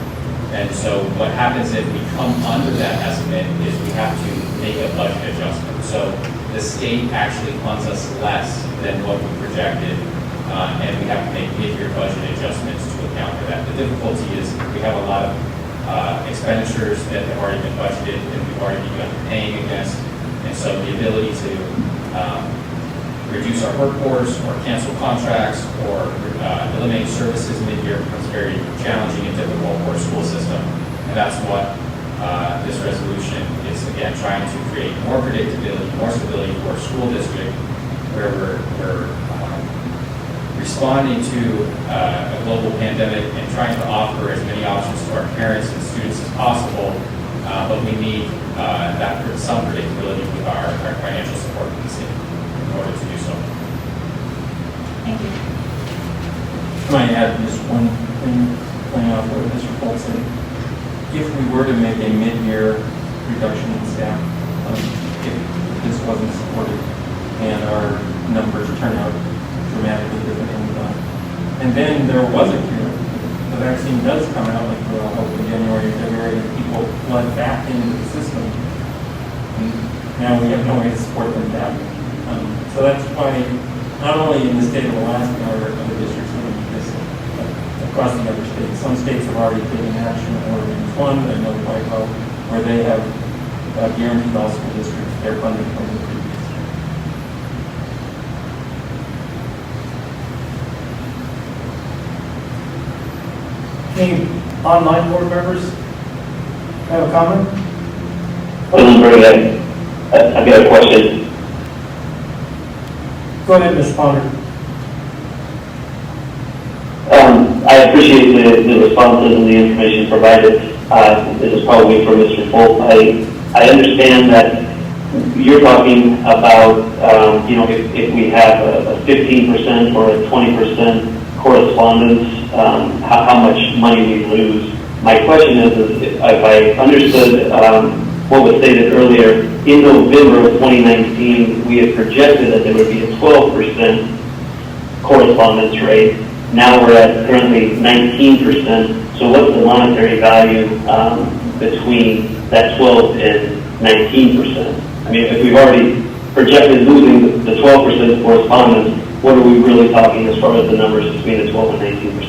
And so what happens if we come under that estimate is we have to make a budget adjustment. So the state actually funds us less than what we projected, and we have to make mid-year budget adjustments to account for that. The difficulty is we have a lot of expenditures that have already been budgeted and we've already begun paying against. And so the ability to reduce our workforce or cancel contracts or eliminate services mid-year becomes very challenging and difficult for a school system. And that's what this resolution is, again, trying to create more predictability, more stability for a school district where we're responding to a global pandemic and trying to offer as many options to our parents and students as possible. But we need some predictability with our financial support from the state in order to do so. Thank you. I might add just one thing, playing off what Mr. Holt said. If we were to make a mid-year reduction in staff, if this wasn't supported and our numbers turn out dramatically different than we thought, and then there was a cure, the vaccine does come out, like we're all hoping January or February, and people flood back into the system. And now we have no way to support them back. So that's why, not only in the state of Alaska or other districts living this, but across the other states. Some states have already taken action, or one I know quite well, where they have guaranteed all school districts their funding from the previous year. Any online board members have a comment? I've got a question. Go ahead, Mr. Ponder. I appreciate the responses and the information provided. This is probably for Mr. Fultz. I understand that you're talking about, if we have a 15% or a 20% correspondence, how much money we lose. My question is if I understood what was stated earlier, in November of 2019, we had projected that there would be a 12% correspondence rate. Now we're at currently 19%. So what's the monetary value between that 12 and 19%? I mean, if we've already projected losing the 12% correspondence, what are we really talking as far as the numbers between the 12 and 19%?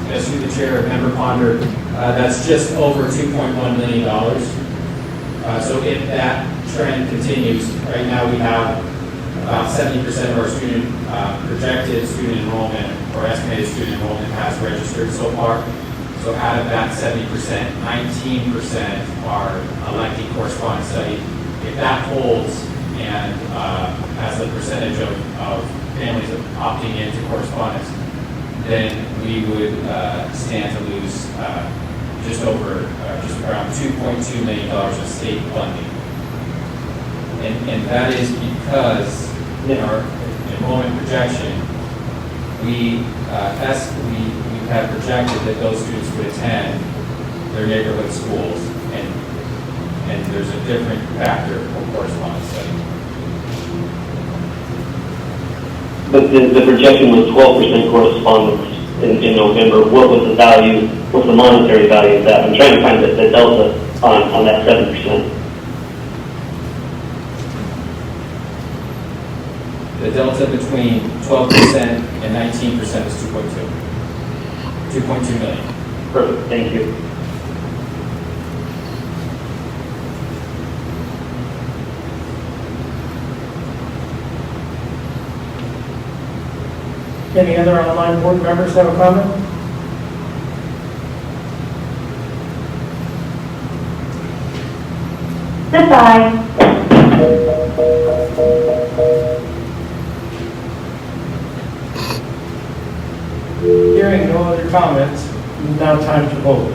Yes, through the chair, Member Ponder, that's just over $2.1 million. So if that trend continues, right now we have about 70% of our projected student enrollment or estimated student enrollment has registered so far. So out of that 70%, 19% are electing correspondence study. If that holds and as a percentage of families opting into correspondence, then we would stand to lose just around $2.2 million of state funding. And that is because in our enrollment projection, we have projected that those students would attend their neighborhood schools, and there's a different factor for correspondence study. But the projection was 12% correspondence in November. What was the value, what's the monetary value of that? I'm trying to find the delta on that 7%. The delta between 12% and 19% is 2.2 million. Perfect, thank you. Any other online board members have a comment? Goodbye. Hearing no other comments, now time to vote.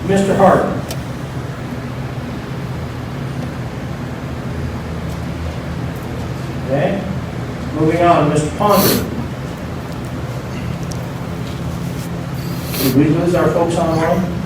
Mr. Hart. Okay. Moving on, Mr. Ponder. Did we lose our folks online?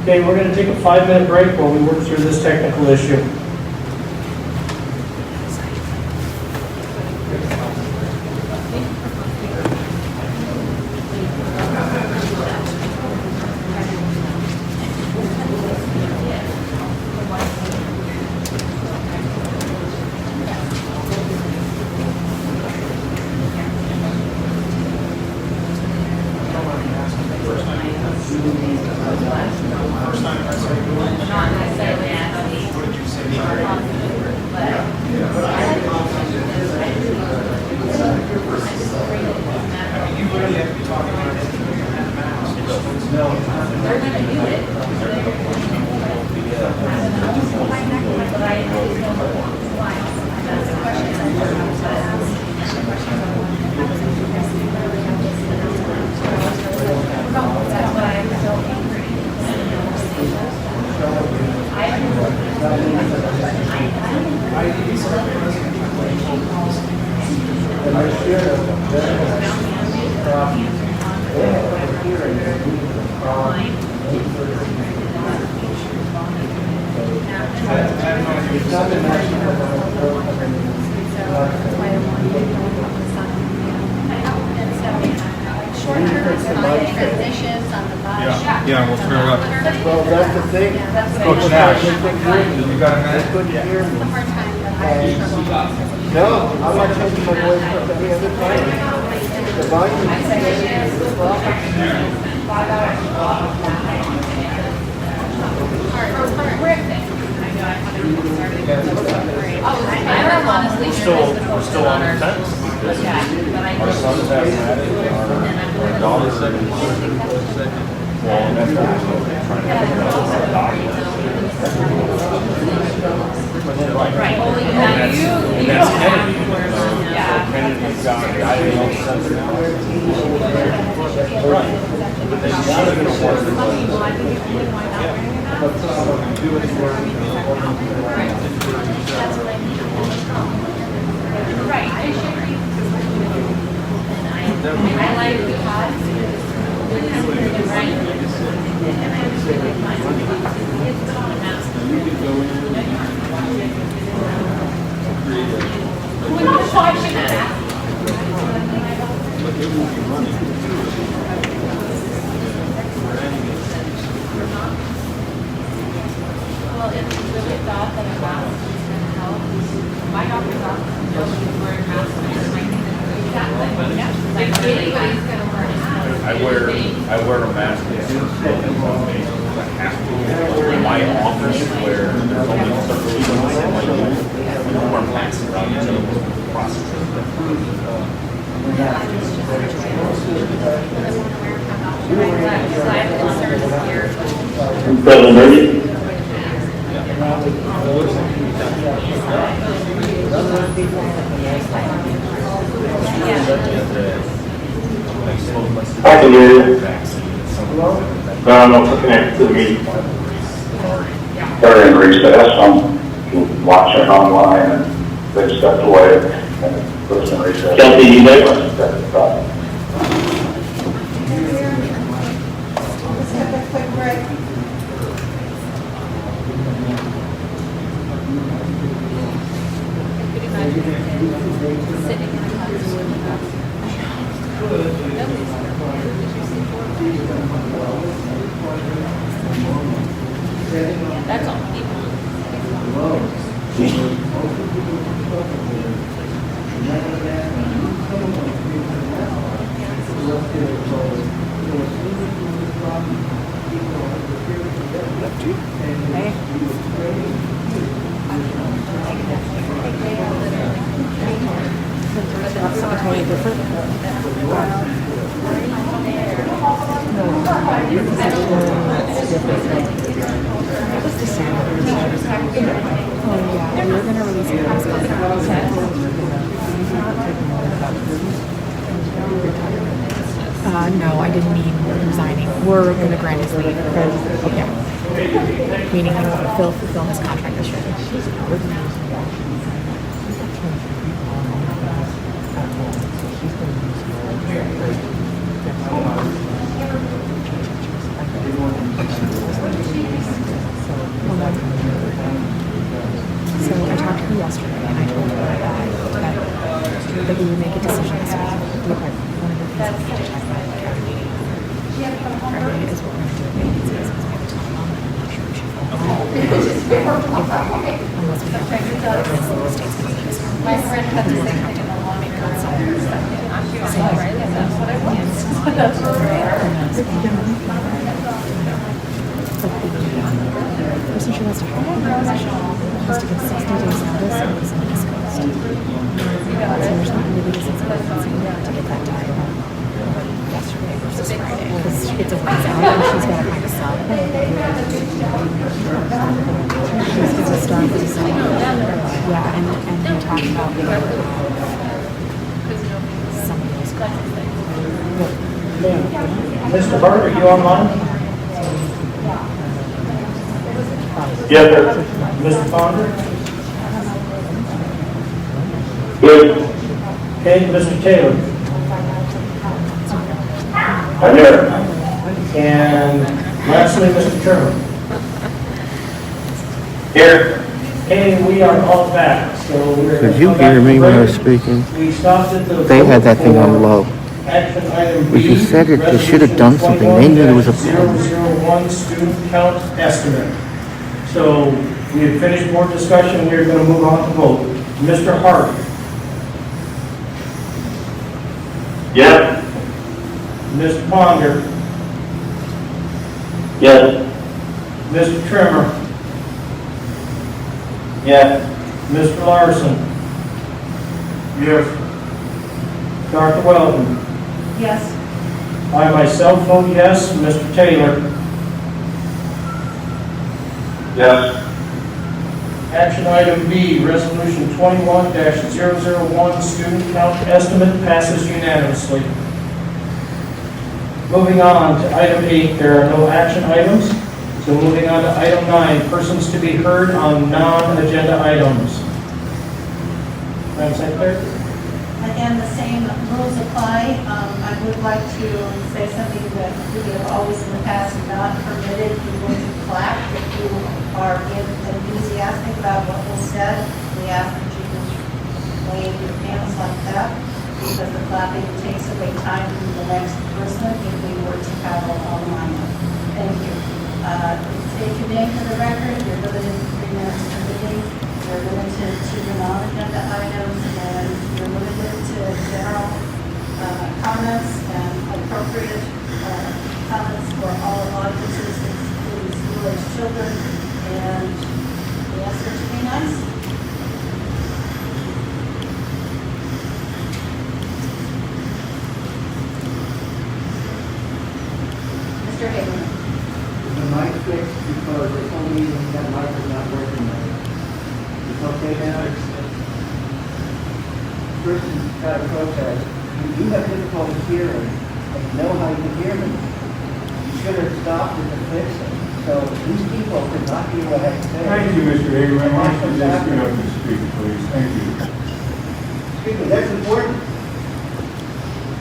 Okay, we're going to take a 5-minute break while we work through this technical issue. Short dishes on the bus. Yeah, we'll turn it up. Well, that's the thing. Coach Nash, you got a minute? Couldn't hear me. It's a hard time to No, I'm not changing my voice up any other time. The volume. We're still on our fence. Our son's asthmatic, our daughter's sick. Well, and that's what we're trying to get our doctors. Right. And that's Kennedy. Kennedy's got a guy who knows something now. Right. But they should have been awarded. Right. I like the cause. Well, if you really thought that a mask was going to help, my doctor's office is wearing masks. Like anybody's going to wear a mask. I wear a mask in my office where there's only certain people that wear masks around each other process. President Murphy? I can hear you. I'm not connected to the meeting. They're in recess. I'm watching online and they stepped away and put us in recess. Kelsey, you there? Let's have a quick break. Sitting in a classroom. That's all people. No, I didn't mean resigning. We're going to grant his leave. Okay. Meaning he won't fulfill his contract this year. So I talked to her yesterday and I told her that we would make a decision this week. One of the things that we need to talk about at the meeting is what we're going to do with vacancies because we have a ton of them and I'm not sure we should follow unless we have the state's going to use My friend had the same thing in the morning. I'm right, that's what I want. That's person she wants to hire in the position has to give 60 days notice and is in the East Coast. So there's not really a sense of urgency to get that done yesterday versus Friday because it's a Wednesday and she's got to find a sub. She's going to start with a sub. Yeah, and we talked about some of those things. Mr. Hart, are you online? Yes, sir. Mr. Fonder? Yes. Okay, Mr. Taylor? I'm here. And lastly, Mr. Sherman? Here. Okay, we are all back, so we're. Could you hear me when I was speaking? We stopped at the. They had that thing on low. Action item B. But you said it, they should have done something. They knew there was a problem. 001 student count estimate. So we have finished board discussion. We are going to move on to vote. Mr. Hart. Yes. Mr. Ponder. Yes. Mr. Trimmer. Yes. Mr. Larson. Yes. Dr. Weldon. Yes. I myself vote yes. Mr. Taylor. Yes. Action item B, resolution 21-001, student count estimate passes unanimously. Moving on to item 8, there are no action items. So moving on to item 9, persons to be heard on non-agenda items. Madam Secretary? Again, the same rules apply. I would like to say something that we have always in the past not permitted people to clap. If you are enthusiastic about what was said, we ask that you just wave your hands like that, because the clapping takes away time from the next person if we were to have a long lineup. Thank you. State your name for the record. You're limited to 3 minutes per meeting. You're limited to the non-agenda items, and you're limited to general comments and appropriate comments for all audiences, including school-age children. And we ask that you be nice. Mr. Hagan. The mic fixed because they told me that mic was not working right. It's okay now? Person's got a protest. You have difficulty hearing, and you know how you can hear me. You should have stopped it and fixed it. So these people could not hear what I had to say. Thank you, Mr. Hagan. I want you to just get up and speak, please. Thank you. Excuse me, that's important.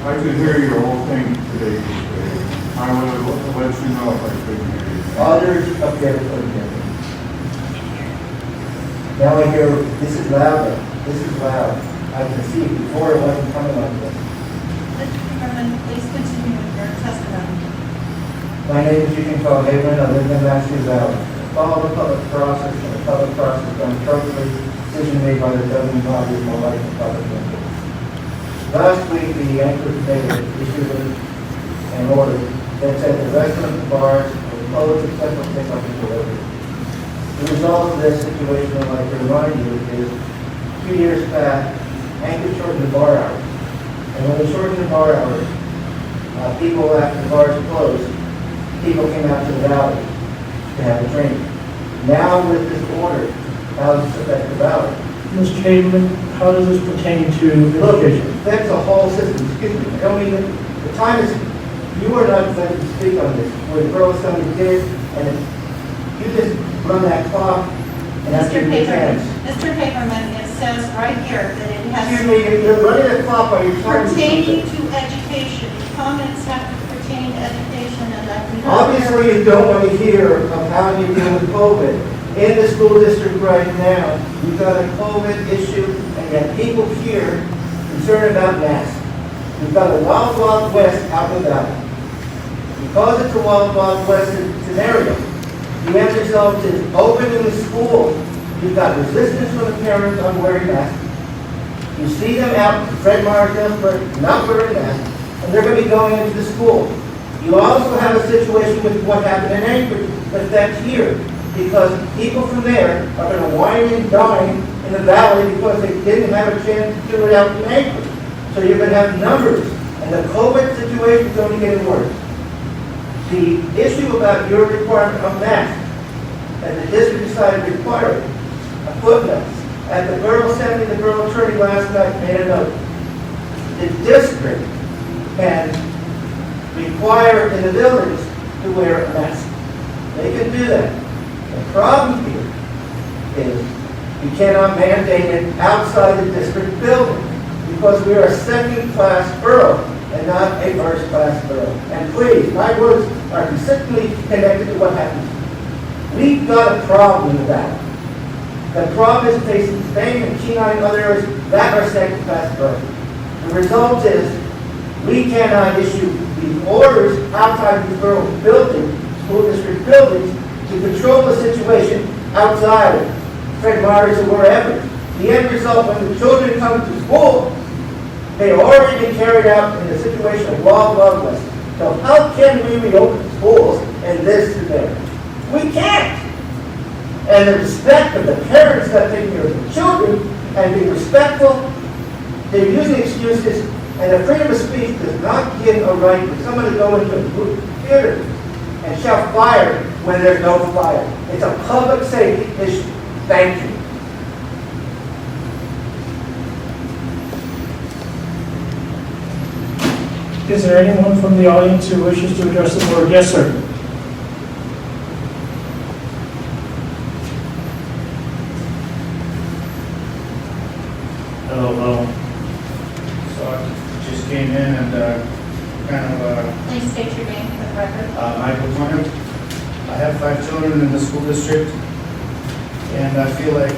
I could hear your whole thing today, Mr. Hagan. I would have let you know if I couldn't hear you. Others up there couldn't hear me. Now I hear, this is louder. This is loud. I can see it. Before it wasn't coming like this. Mr. Chairman, please continue with your testimony. My name is Eugene Haven. I live in Matthews Valley. Follow the public process, and the public process done appropriately. Decision made by the governing body of my life and public interest. Last week, the anchor committee issued an order that said the restaurant and bars will close except for pickup and delivery. The result of this situation, I'd like to remind you, is 2 years back, anchor shortened the bar hours. And when they shortened the bar hours, people after the bars closed, people came out to the valley to have a drink. Now with this order, how does this affect the valley? Mr. Hagan, how does this pertain to education? That's a whole system. Excuse me. I don't mean, the time is, you are not going to speak on this. Where the borough assembly did, and you just run that clock and that's your chance. Mr. Haberman, it says right here that it has. Excuse me, you're running that clock while you're trying to. Pertaining to education. Comments have to pertain to education, and I do not. Obviously, you don't want to hear of how you deal with COVID. In the school district right now, we've got a COVID issue, and yet people here concerned about masks. We've got a wild, wild west out in the valley. Because it's a wild, wild west scenario, the end result is opening the schools. You've got resistance from the parents on wearing masks. You see them out, Fred Meyer's not wearing masks, and they're going to be going into the school. You also have a situation with what happened in Anchorage that's here, because people from there are going to whine and dine in the valley because they didn't have a chance to do it out in Anchorage. So you're going to have numbers, and the COVID situation is only getting worse. The issue about your requirement of masks, and the district decided to require it, a footnote. At the Borough Assembly, the Borough Attorney last night made a note. The district can require in the buildings to wear a mask. They can do that. The problem here is you cannot mandate it outside the district building because we are a second-class borough and not a first-class borough. And please, my words are consistently connected to what happens. We've got a problem with that. The problem is facing Spain and China and other areas that are second-class boroughs. The result is We cannot issue these orders outside these borough buildings, school district buildings, to control the situation outside of Fred Myers or wherever. The end result, when the children come to school, they already been carried out in a situation of Wild Wild West. So how can we reopen schools in this scenario? We can't. And the respect of the parents that take care of the children and be respectful, they're using excuses, and the freedom of speech does not give a right for someone to go into a theater and shout fire when there's no fire. It's a public safety issue. Thank you. Is there anyone from the audience who wishes to address the board? Yes, sir. Hello. So I just came in and Please state your name for the record. Michael Turner. I have 5 children in the school district, and I feel like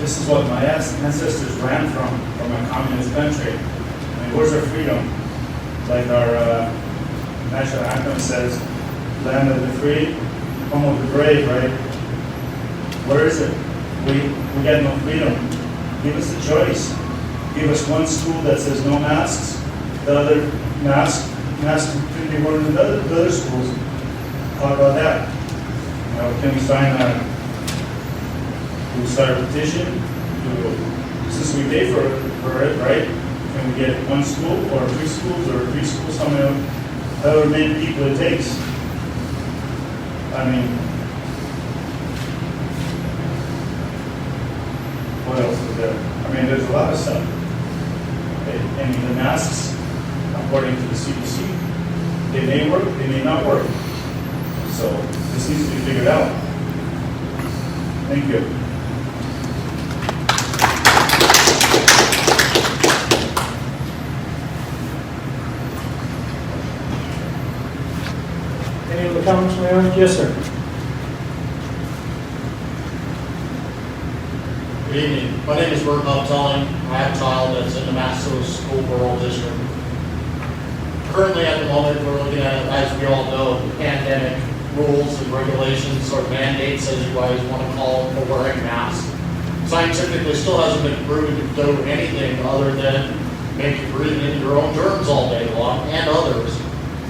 this is what my ancestors ran from a communist country. I mean, where's our freedom? Like our national anthem says, land of the free, home of the brave, right? Where is it? We got no freedom. Give us a choice. Give us one school that says no masks, the other masks can be worn in the other schools. How about that? Can we sign we start a petition? Since we pay for it, right? Can we get one school or 3 schools or 3 schools, however many people it takes? I mean, what else is there? I mean, there's a lot of stuff. I mean, the masks, according to the CDC, they may work, they may not work. So this needs to be figured out. Thank you. Any other comments from the audience? Yes, sir. Good evening. My name is Bert Telling. I have a child that's in the Matanuska School Borough District. Currently, at the moment, we're looking at, as we all know, pandemic rules and regulations or mandates, as you guys want to call them, for wearing masks. Scientifically, still hasn't been proven to do anything other than make you breathe in your own germs all day long and others.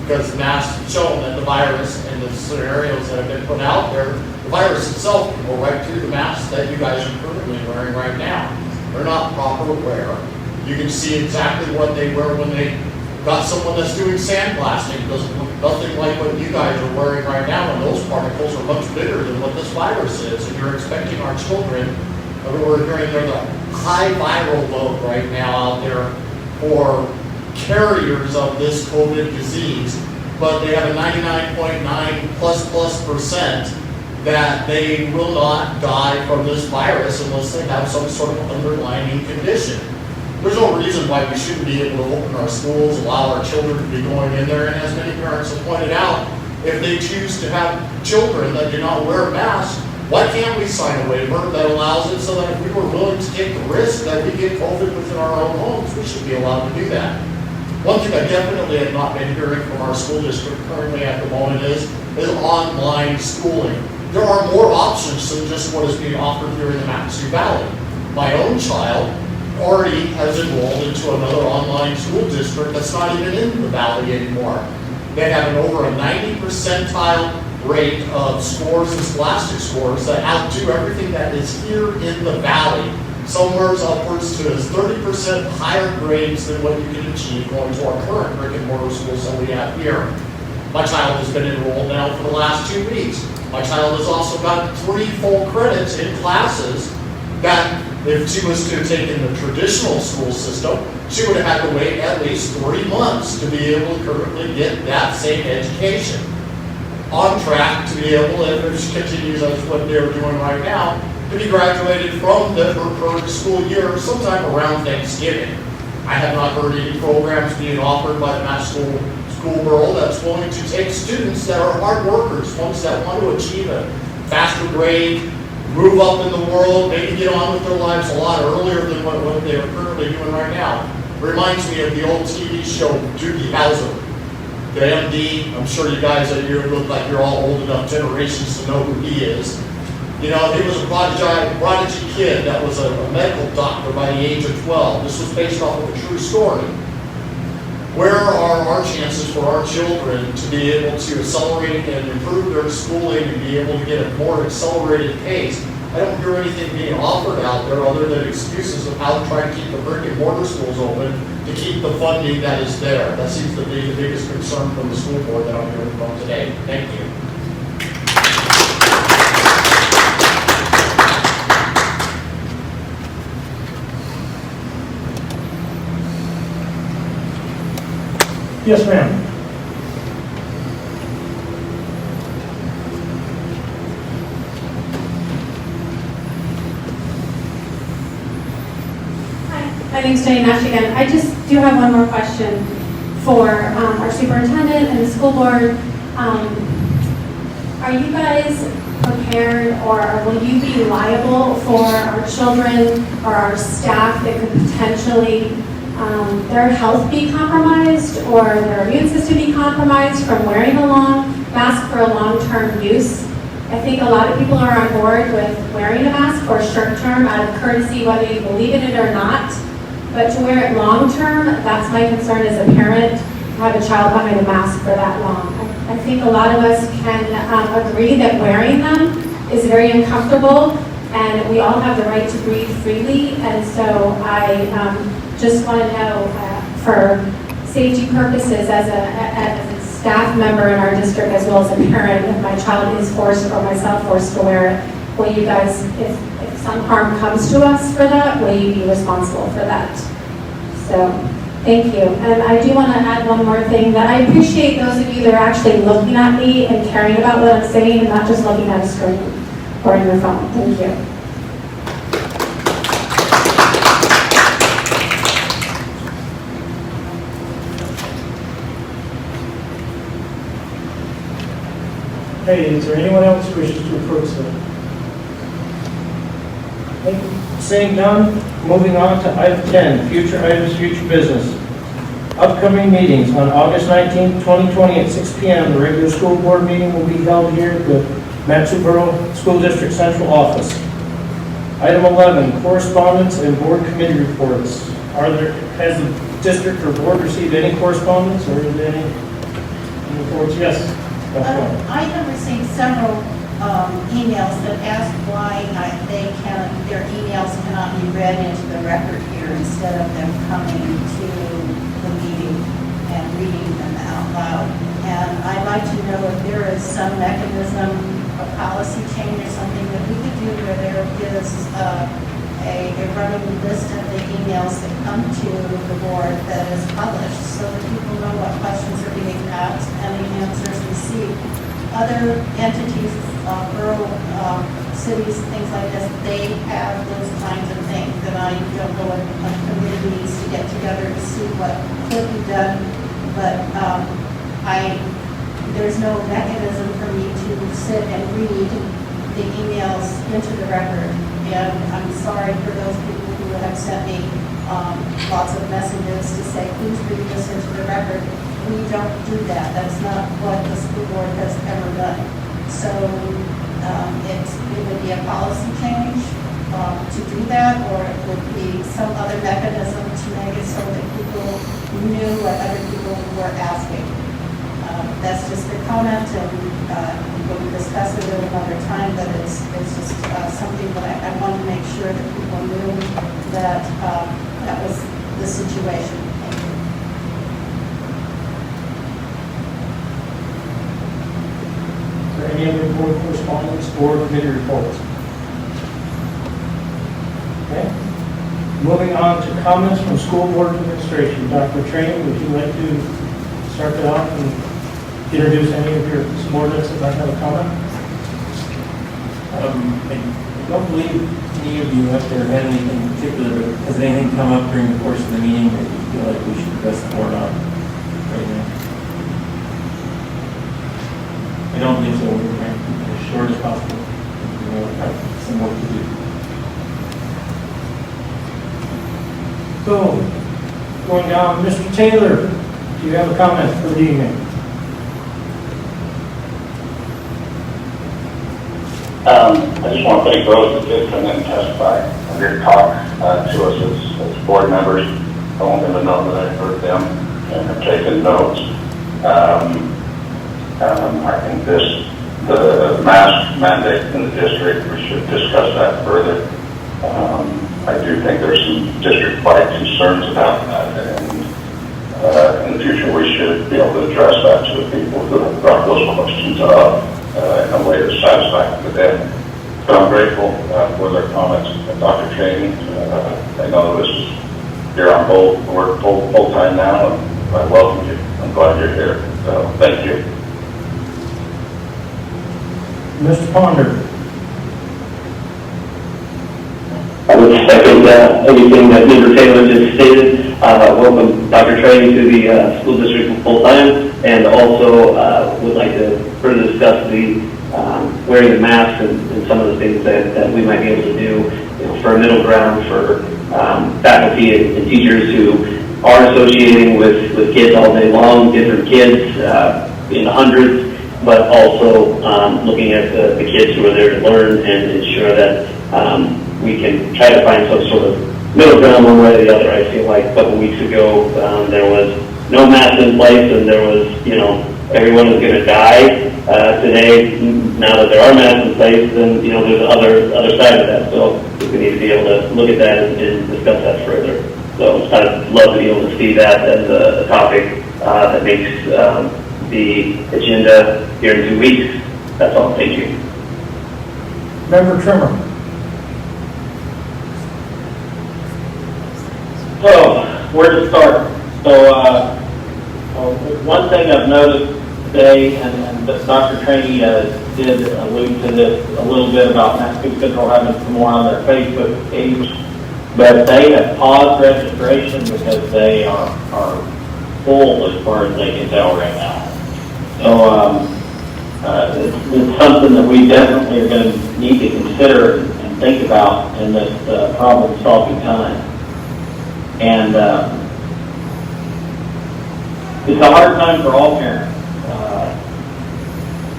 Because the masks have shown that the virus and the scenarios that have been put out there, the virus itself can go right through the masks that you guys are currently wearing right now. They're not proper wear. You can see exactly what they wear when they got someone that's doing sandblasting. It doesn't look nothing like what you guys are wearing right now, and those particles are much bigger than what this virus is. And you're expecting our children, we're hearing there's a high viral load right now out there for carriers of this COVID disease, but they have a 99.9+% that they will not die from this virus unless they have some sort of underlying condition. There's no reason why we shouldn't be able to open our schools, allow our children to be going in there, and as many parents have pointed out, if they choose to have children that do not wear masks, why can't we sign a waiver that allows it so that if we were willing to take the risk that we get COVID within our own homes, we should be allowed to do that. One thing I definitely have not been hearing from our school district currently at the moment is online schooling. There are more options than just what is being offered here in the Matsu Valley. My own child already has enrolled into another online school district that's not even in the valley anymore. They have an over a 90 percentile rate of scores and scholastic scores that outdo everything that is here in the valley. Somewhere upwards to 30% higher grades than what you can achieve going to our current brick and mortar schools that we have here. My child has been enrolled now for the last 2 weeks. My child has also got 3 full credits in classes that if she was to take in the traditional school system, she would have had to wait at least 3 months to be able to currently get that same education. On track to be able, if she continues as what they're doing right now, to be graduated from her current school year sometime around Thanksgiving. I have not heard any programs being offered by the Mass School Borough that's willing to take students that are hard workers, ones that want to achieve a faster grade, move up in the world, maybe get on with their lives a lot earlier than what they are currently doing right now. Reminds me of the old TV show Doogie Howser. The MD, I'm sure you guys that you look like you're all old enough generations to know who he is. You know, he was a prodigy kid that was a medical doctor by the age of 12. This was based off of a true story. Where are our chances for our children to be able to accelerate and improve their schooling and be able to get a more accelerated pace? I don't hear anything being offered out there other than excuses of how to try to keep the brick and mortar schools open to keep the funding that is there. That seems to be the biggest concern from the school board that I'm hearing from today. Thank you. Yes, ma'am. My name's Jenny Nash again. I just do have one more question for our superintendent and the school board. Are you guys prepared, or will you be liable for our children or our staff that could potentially their health be compromised or their immune system be compromised from wearing a mask for a long-term use? I think a lot of people are on board with wearing a mask for a short term out of courtesy, whether you believe in it or not. But to wear it long-term, that's my concern as a parent, to have a child behind a mask for that long. I think a lot of us can agree that wearing them is very uncomfortable, and we all have the right to breathe freely. And so I just want to know, for safety purposes, as a staff member in our district, as well as a parent, if my child is forced or myself forced to wear it, will you guys, if some harm comes to us for that, will you be responsible for that? So, thank you. And I do want to add one more thing, that I appreciate those of you that are actually looking at me and caring about what I'm saying and not just looking at a screen or in your phone. Thank you. Hey, is there anyone else who wishes to approach them? Seeing none, moving on to item 10, future items, future business. Upcoming meetings on August 19, 2020 at 6 p.m. The regular school board meeting will be held here at the Matsu Borough School District Central Office. Item 11, correspondence and board committee reports. Has the district or board received any correspondence or is there any reports? Yes. I have received several emails that ask why their emails cannot be read into the record here instead of them coming to the meeting and reading them out loud. And I'd like to know if there is some mechanism, a policy change or something that we could do where there is a running list of the emails that come to the board that is published so that people know what questions are being asked and the answers received. Other entities, borough cities, things like this, they have those kinds of things that I don't know if a committee needs to get together to see what could be done. But there's no mechanism for me to sit and read the emails into the record. And I'm sorry for those people who have sent me lots of messages to say, please read this into the record. We don't do that. That's not what the school board has ever done. So it would be a policy change to do that, or it would be some other mechanism to make it so that people knew what other people were asking. That's just a comment, and we'll discuss it at another time, but it's just something that I want to make sure that people knew that that was the situation. Any other board correspondence or committee reports? Okay. Moving on to comments from school board administration. Dr. Train, would you like to start it off and introduce any of your subordinates that might have a comment? I don't believe any of you up there had anything in particular, but has anything come up during the course of the meeting that you feel like we should address the board on right now? I don't think so. We're trying to keep it as short as possible. We have some work to do. So, Going down, Mr. Taylor, do you have a comment for the evening? I just want to thank those that did come in and testify and did talk to us as board members. I want them to know that I heard them and have taken notes. I think the mask mandate in the district, we should discuss that further. I do think there's some district-wide concerns about that, and in the future we should be able to address that to the people who have brought those questions up in a way that's satisfactory to them. But I'm grateful for their comments. Dr. Cheney, I know this is, you're on full-time now, and I welcome you. I'm glad you're here. So thank you. Mr. Ponder. I would second everything that Member Taylor just stated. Welcome Dr. Cheney to the school district full-time, and also would like to further discuss the wearing the mask and some of the things that we might be able to do, for a middle ground for faculty and teachers who are associating with kids all day long, different kids in the hundreds, but also looking at the kids who are there to learn and ensure that we can try to find some sort of middle ground one way or the other. I feel like a couple weeks ago there was no mask in place, and there was, everyone is going to die. Today, now that there are masks in place, then there's the other side of that. So we need to be able to look at that and discuss that further. So I'd love to be able to see that as a topic that makes the agenda here in 2 weeks. That's all. Thank you. Member Trimmer. So, where to start? So, one thing I've noticed today, and Dr. Cheney did allude to this a little bit about Massachusetts Central having some more on their Facebook page, but they have paused registration because they are full as far as they can tell right now. So it's something that we definitely are going to need to consider and think about in this problem-solving time. And it's a hard time for all parents.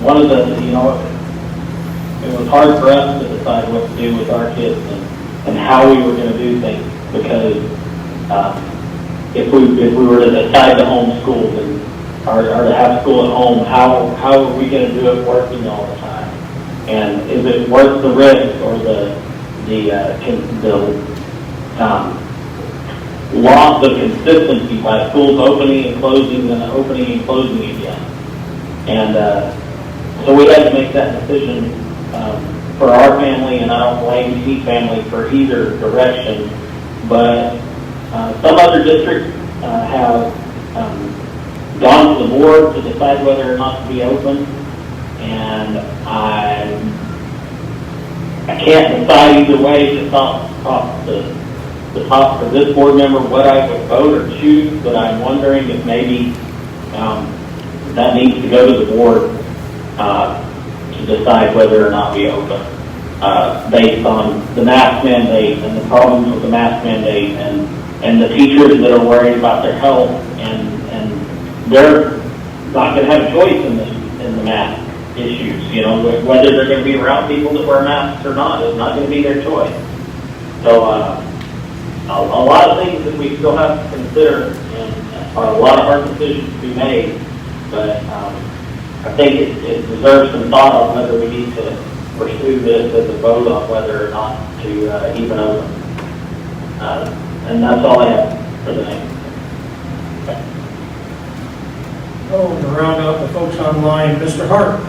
One of the, it was hard for us to decide what to do with our kids and how we were going to do things, because if we were to decide to homeschool or to have school at home, how are we going to do it working all the time? And is it worth the risk or the loss of consistency by schools opening and closing and opening and closing again? And so we had to make that decision for our family, and I don't blame any family for either direction. But some other districts have gone to the board to decide whether or not to be open, and I can't decide either way just off the top for this board member what I would vote or choose, but I'm wondering if maybe that needs to go to the board to decide whether or not we open, based on the mask mandate and the problems with the mask mandate and the teachers that are worried about their health, and they're not going to have a choice in the mask issues. Whether they're going to be around people that wear masks or not is not going to be their choice. So a lot of things that we still have to consider, and a lot of hard decisions to be made, but I think it deserves some thought on whether we need to pursue this as a vote on whether or not to even open. And that's all I have for the night. Oh, to round out the folks online, Mr. Hart.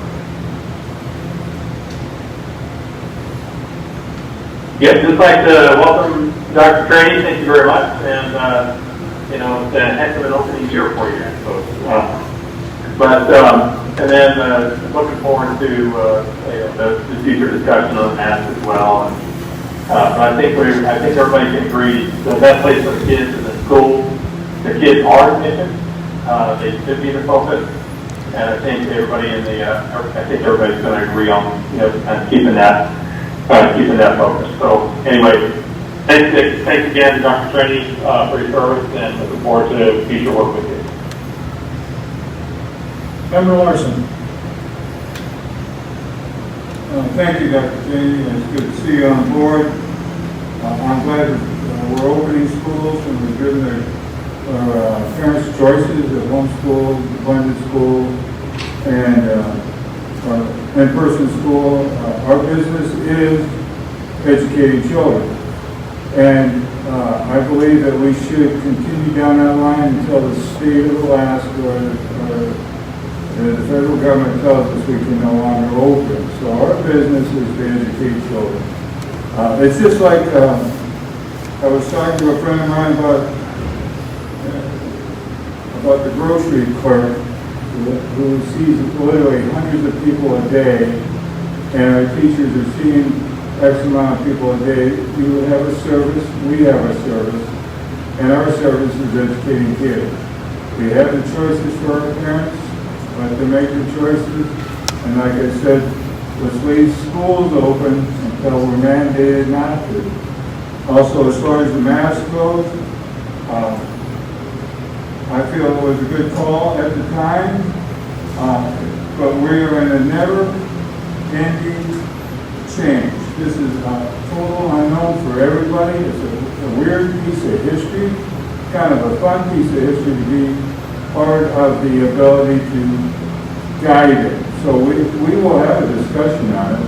Yes, just like to welcome Dr. Cheney. Thank you very much. And, it's a heck of an opening year for you, I suppose. And then looking forward to the future discussion on that as well. And I think everybody can agree the best place for the kids is in school. The kids are admissions. They should be the focus. And I think everybody's going to agree on kind of keeping that focus. So anyway, Thanks again, Dr. Trainee, for your service, and looking forward to future work with you. Member Larson. Thank you, Dr. Cheney. It's good to see you on board. I'm glad that we're opening schools and we're giving our parents choices of homeschool, blended school, and in-person school. Our business is educating children. And I believe that we should continue down that line until the state of Alaska or the federal government tells us we can no longer open. So our business is to educate children. It's just like I was talking to a friend of mine about the grocery clerk who sees literally hundreds of people a day, and our teachers are seeing X amount of people a day. You have a service, we have a service, and our service is educating kids. We have the choices for our parents, let them make the choices, and like I said, let's leave schools open until we're mandated not to. Also, as far as the mask goes, I feel it was a good call at the time, but we are in a never-ending change. This is a total unknown for everybody. It's a weird piece of history, kind of a fun piece of history to be part of the ability to guide it. So we will have a discussion on it,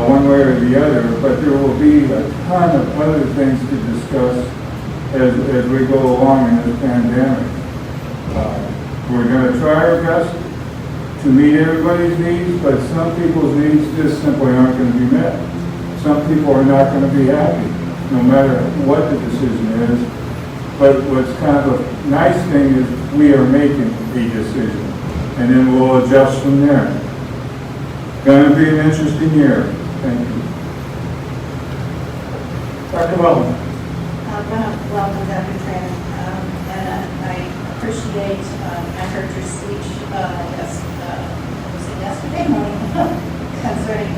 one way or the other, but there will be a ton of other things to discuss as we go along in this pandemic. We're going to try our best to meet everybody's needs, but some people's needs just simply aren't going to be met. Some people are not going to be happy, no matter what the decision is. But what's kind of a nice thing is we are making a decision, and then we'll adjust from there. Going to be an interesting year. Thank you. Dr. Wellman. Welcome, Dr. Tran. And I appreciate, I heard your speech, was it yesterday morning, concerning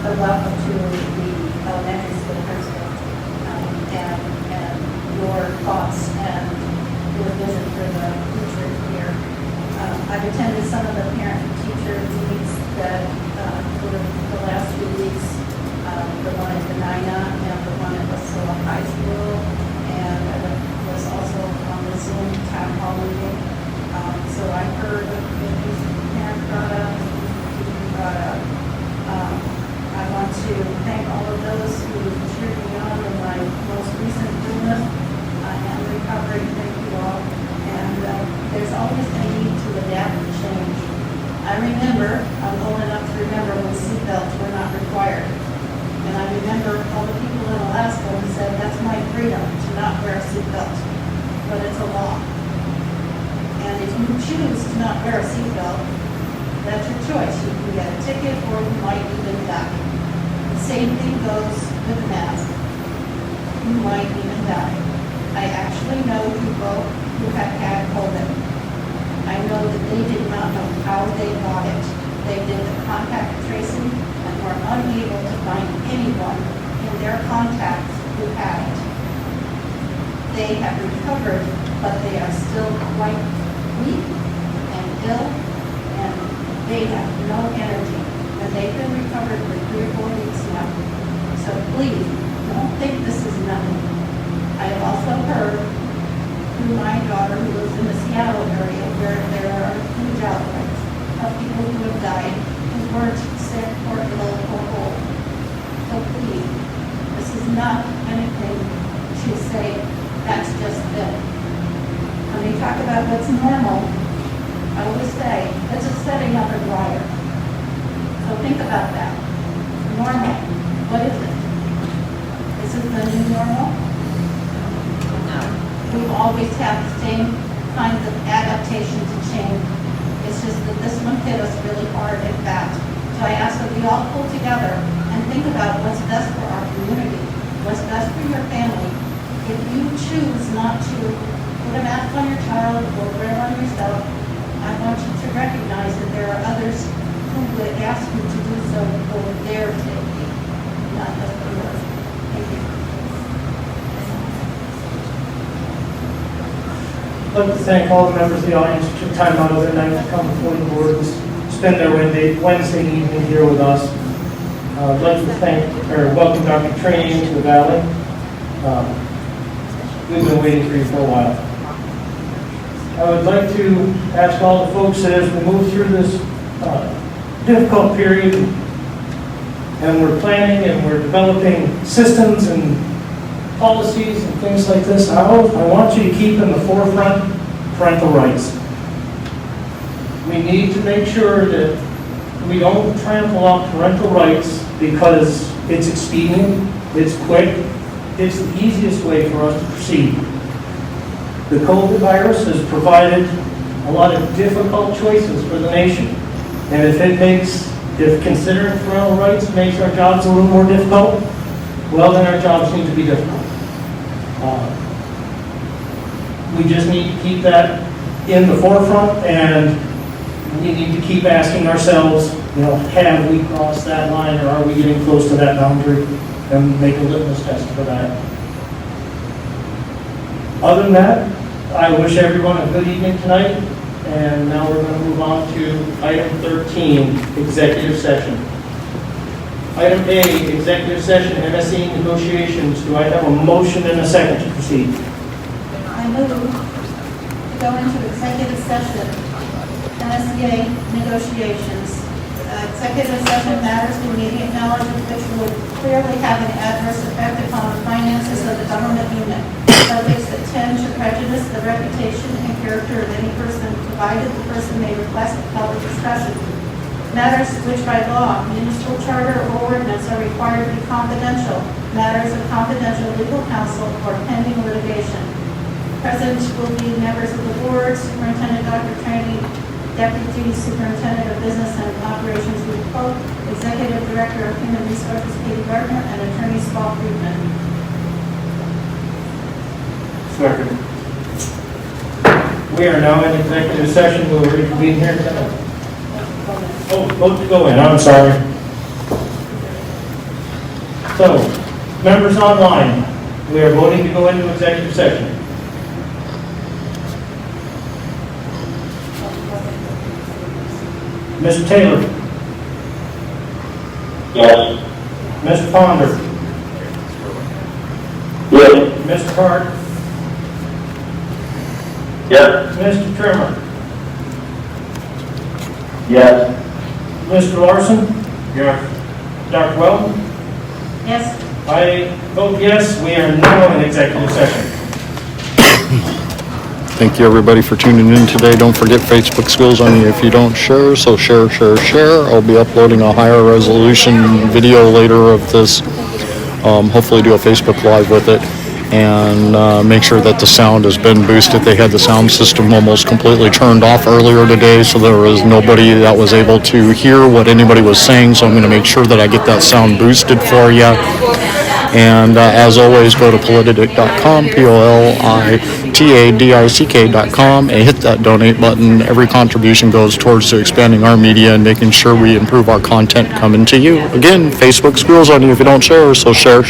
the welcome to the elementary school principal, and your thoughts and your vision for the future here. I've attended some of the parent-teacher meetings that for the last few weeks, the one at the NINA and the one at Wasilla High School, and I was also on the Zoom town hall meeting. So I heard the parent brought up, the teacher brought up. I want to thank all of those who cheered me on in my most recent illness. I am recovering, thank you all. And there's always a need to adapt and change. I remember, I'm old enough to remember when seatbelts were not required. And I remember all the people in Alaska who said, that's my freedom to not wear a seatbelt. But it's a law. And if you choose to not wear a seatbelt, that's your choice. You can get a ticket or you might even die. The same thing goes with the mask. You might even die. I actually know people who have had COVID. I know that they did not know how they got it. They did the contact tracing and were unable to find anyone in their contacts who had it. They have recovered, but they are still quite weak and ill, and they have no energy. And they've been recovered for 3 or 4 weeks now. So please, don't think this is nothing. I have also heard through my daughter who lives in the Seattle area where there are huge outbreaks of people who have died who weren't sick or ill or old. So please, this is not anything to say that's just them. When they talk about what's normal, I always say, it's just setting up a dryer. So think about that. Normal, what is it? Is it the new normal? No. We always have the same kinds of adaptation to change. It's just that this one hit us really hard and fast. So I ask that we all pull together and think about what's best for our community, what's best for your family. If you choose not to put a mask on your child or wear it on yourself, I want you to recognize that there are others who would ask you to do so for their safety, not just for yours. Thank you. I'd like to thank all the members of the audience who took time out of their night to come before the board and spend their Wednesday evening here with us. I'd like to welcome Dr. Trainee into the Valley. We've been waiting for you for a while. I would like to ask all the folks that as we move through this difficult period, and we're planning and we're developing systems and policies and things like this, I want you to keep in the forefront parental rights. We need to make sure that we don't trample on parental rights because it's expedient, it's quick, it's the easiest way for us to proceed. The COVID virus has provided a lot of difficult choices for the nation. And if considering parental rights makes our jobs a little more difficult, well, then our jobs need to be difficult. We just need to keep that in the forefront, and we need to keep asking ourselves, have we crossed that line, or are we getting close to that boundary, and make a litmus test for that. Other than that, I wish everyone a good evening tonight, and now we're going to move on to item 13, executive session. Item A, executive session, MSE negotiations. Do I have a motion and a second to proceed? I move to go into executive session, MSEA negotiations. Executive session matters the immediate knowledge of which would clearly have an adverse effect upon the finances of the government unit. Subjects that tend to prejudice the reputation and character of any person, provided the person may request public discussion. Matters which by law, municipal charter, or ordinance are required to be confidential. Matters of confidential legal counsel or pending litigation. Present will be members of the board, Superintendent Dr. Trainee, Deputy Superintendent of Business and Operations Ruth Pope, Executive Director of Human Resources Katie Gardner, and Attorney Saul Friedman. Second. We are now in executive session. We'll reconvene here tonight. Oh, vote to go in. I'm sorry. So, members online, we are voting to go into executive session. Mr. Taylor? Yes. Mr. Ponder? Yes. Mr. Hart? Yes. Mr. Trimmer? Yes. Mr. Larson? Yes. Dr. Weldon? Yes. I vote yes. We are now in executive session. Thank you, everybody, for tuning in today. Don't forget Facebook schools on you if you don't share, so share. I'll be uploading a higher resolution video later of this. Hopefully do a Facebook Live with it, and make sure that the sound has been boosted. They had the sound system almost completely turned off earlier today, so there was nobody that was able to hear what anybody was saying, so I'm going to make sure that I get that sound boosted for you. And as always, go to politidic.com, politidick.com, and hit that donate button. Every contribution goes towards to expanding our media and making sure we improve our content coming to you. Again, Facebook schools on you if you don't share, so share.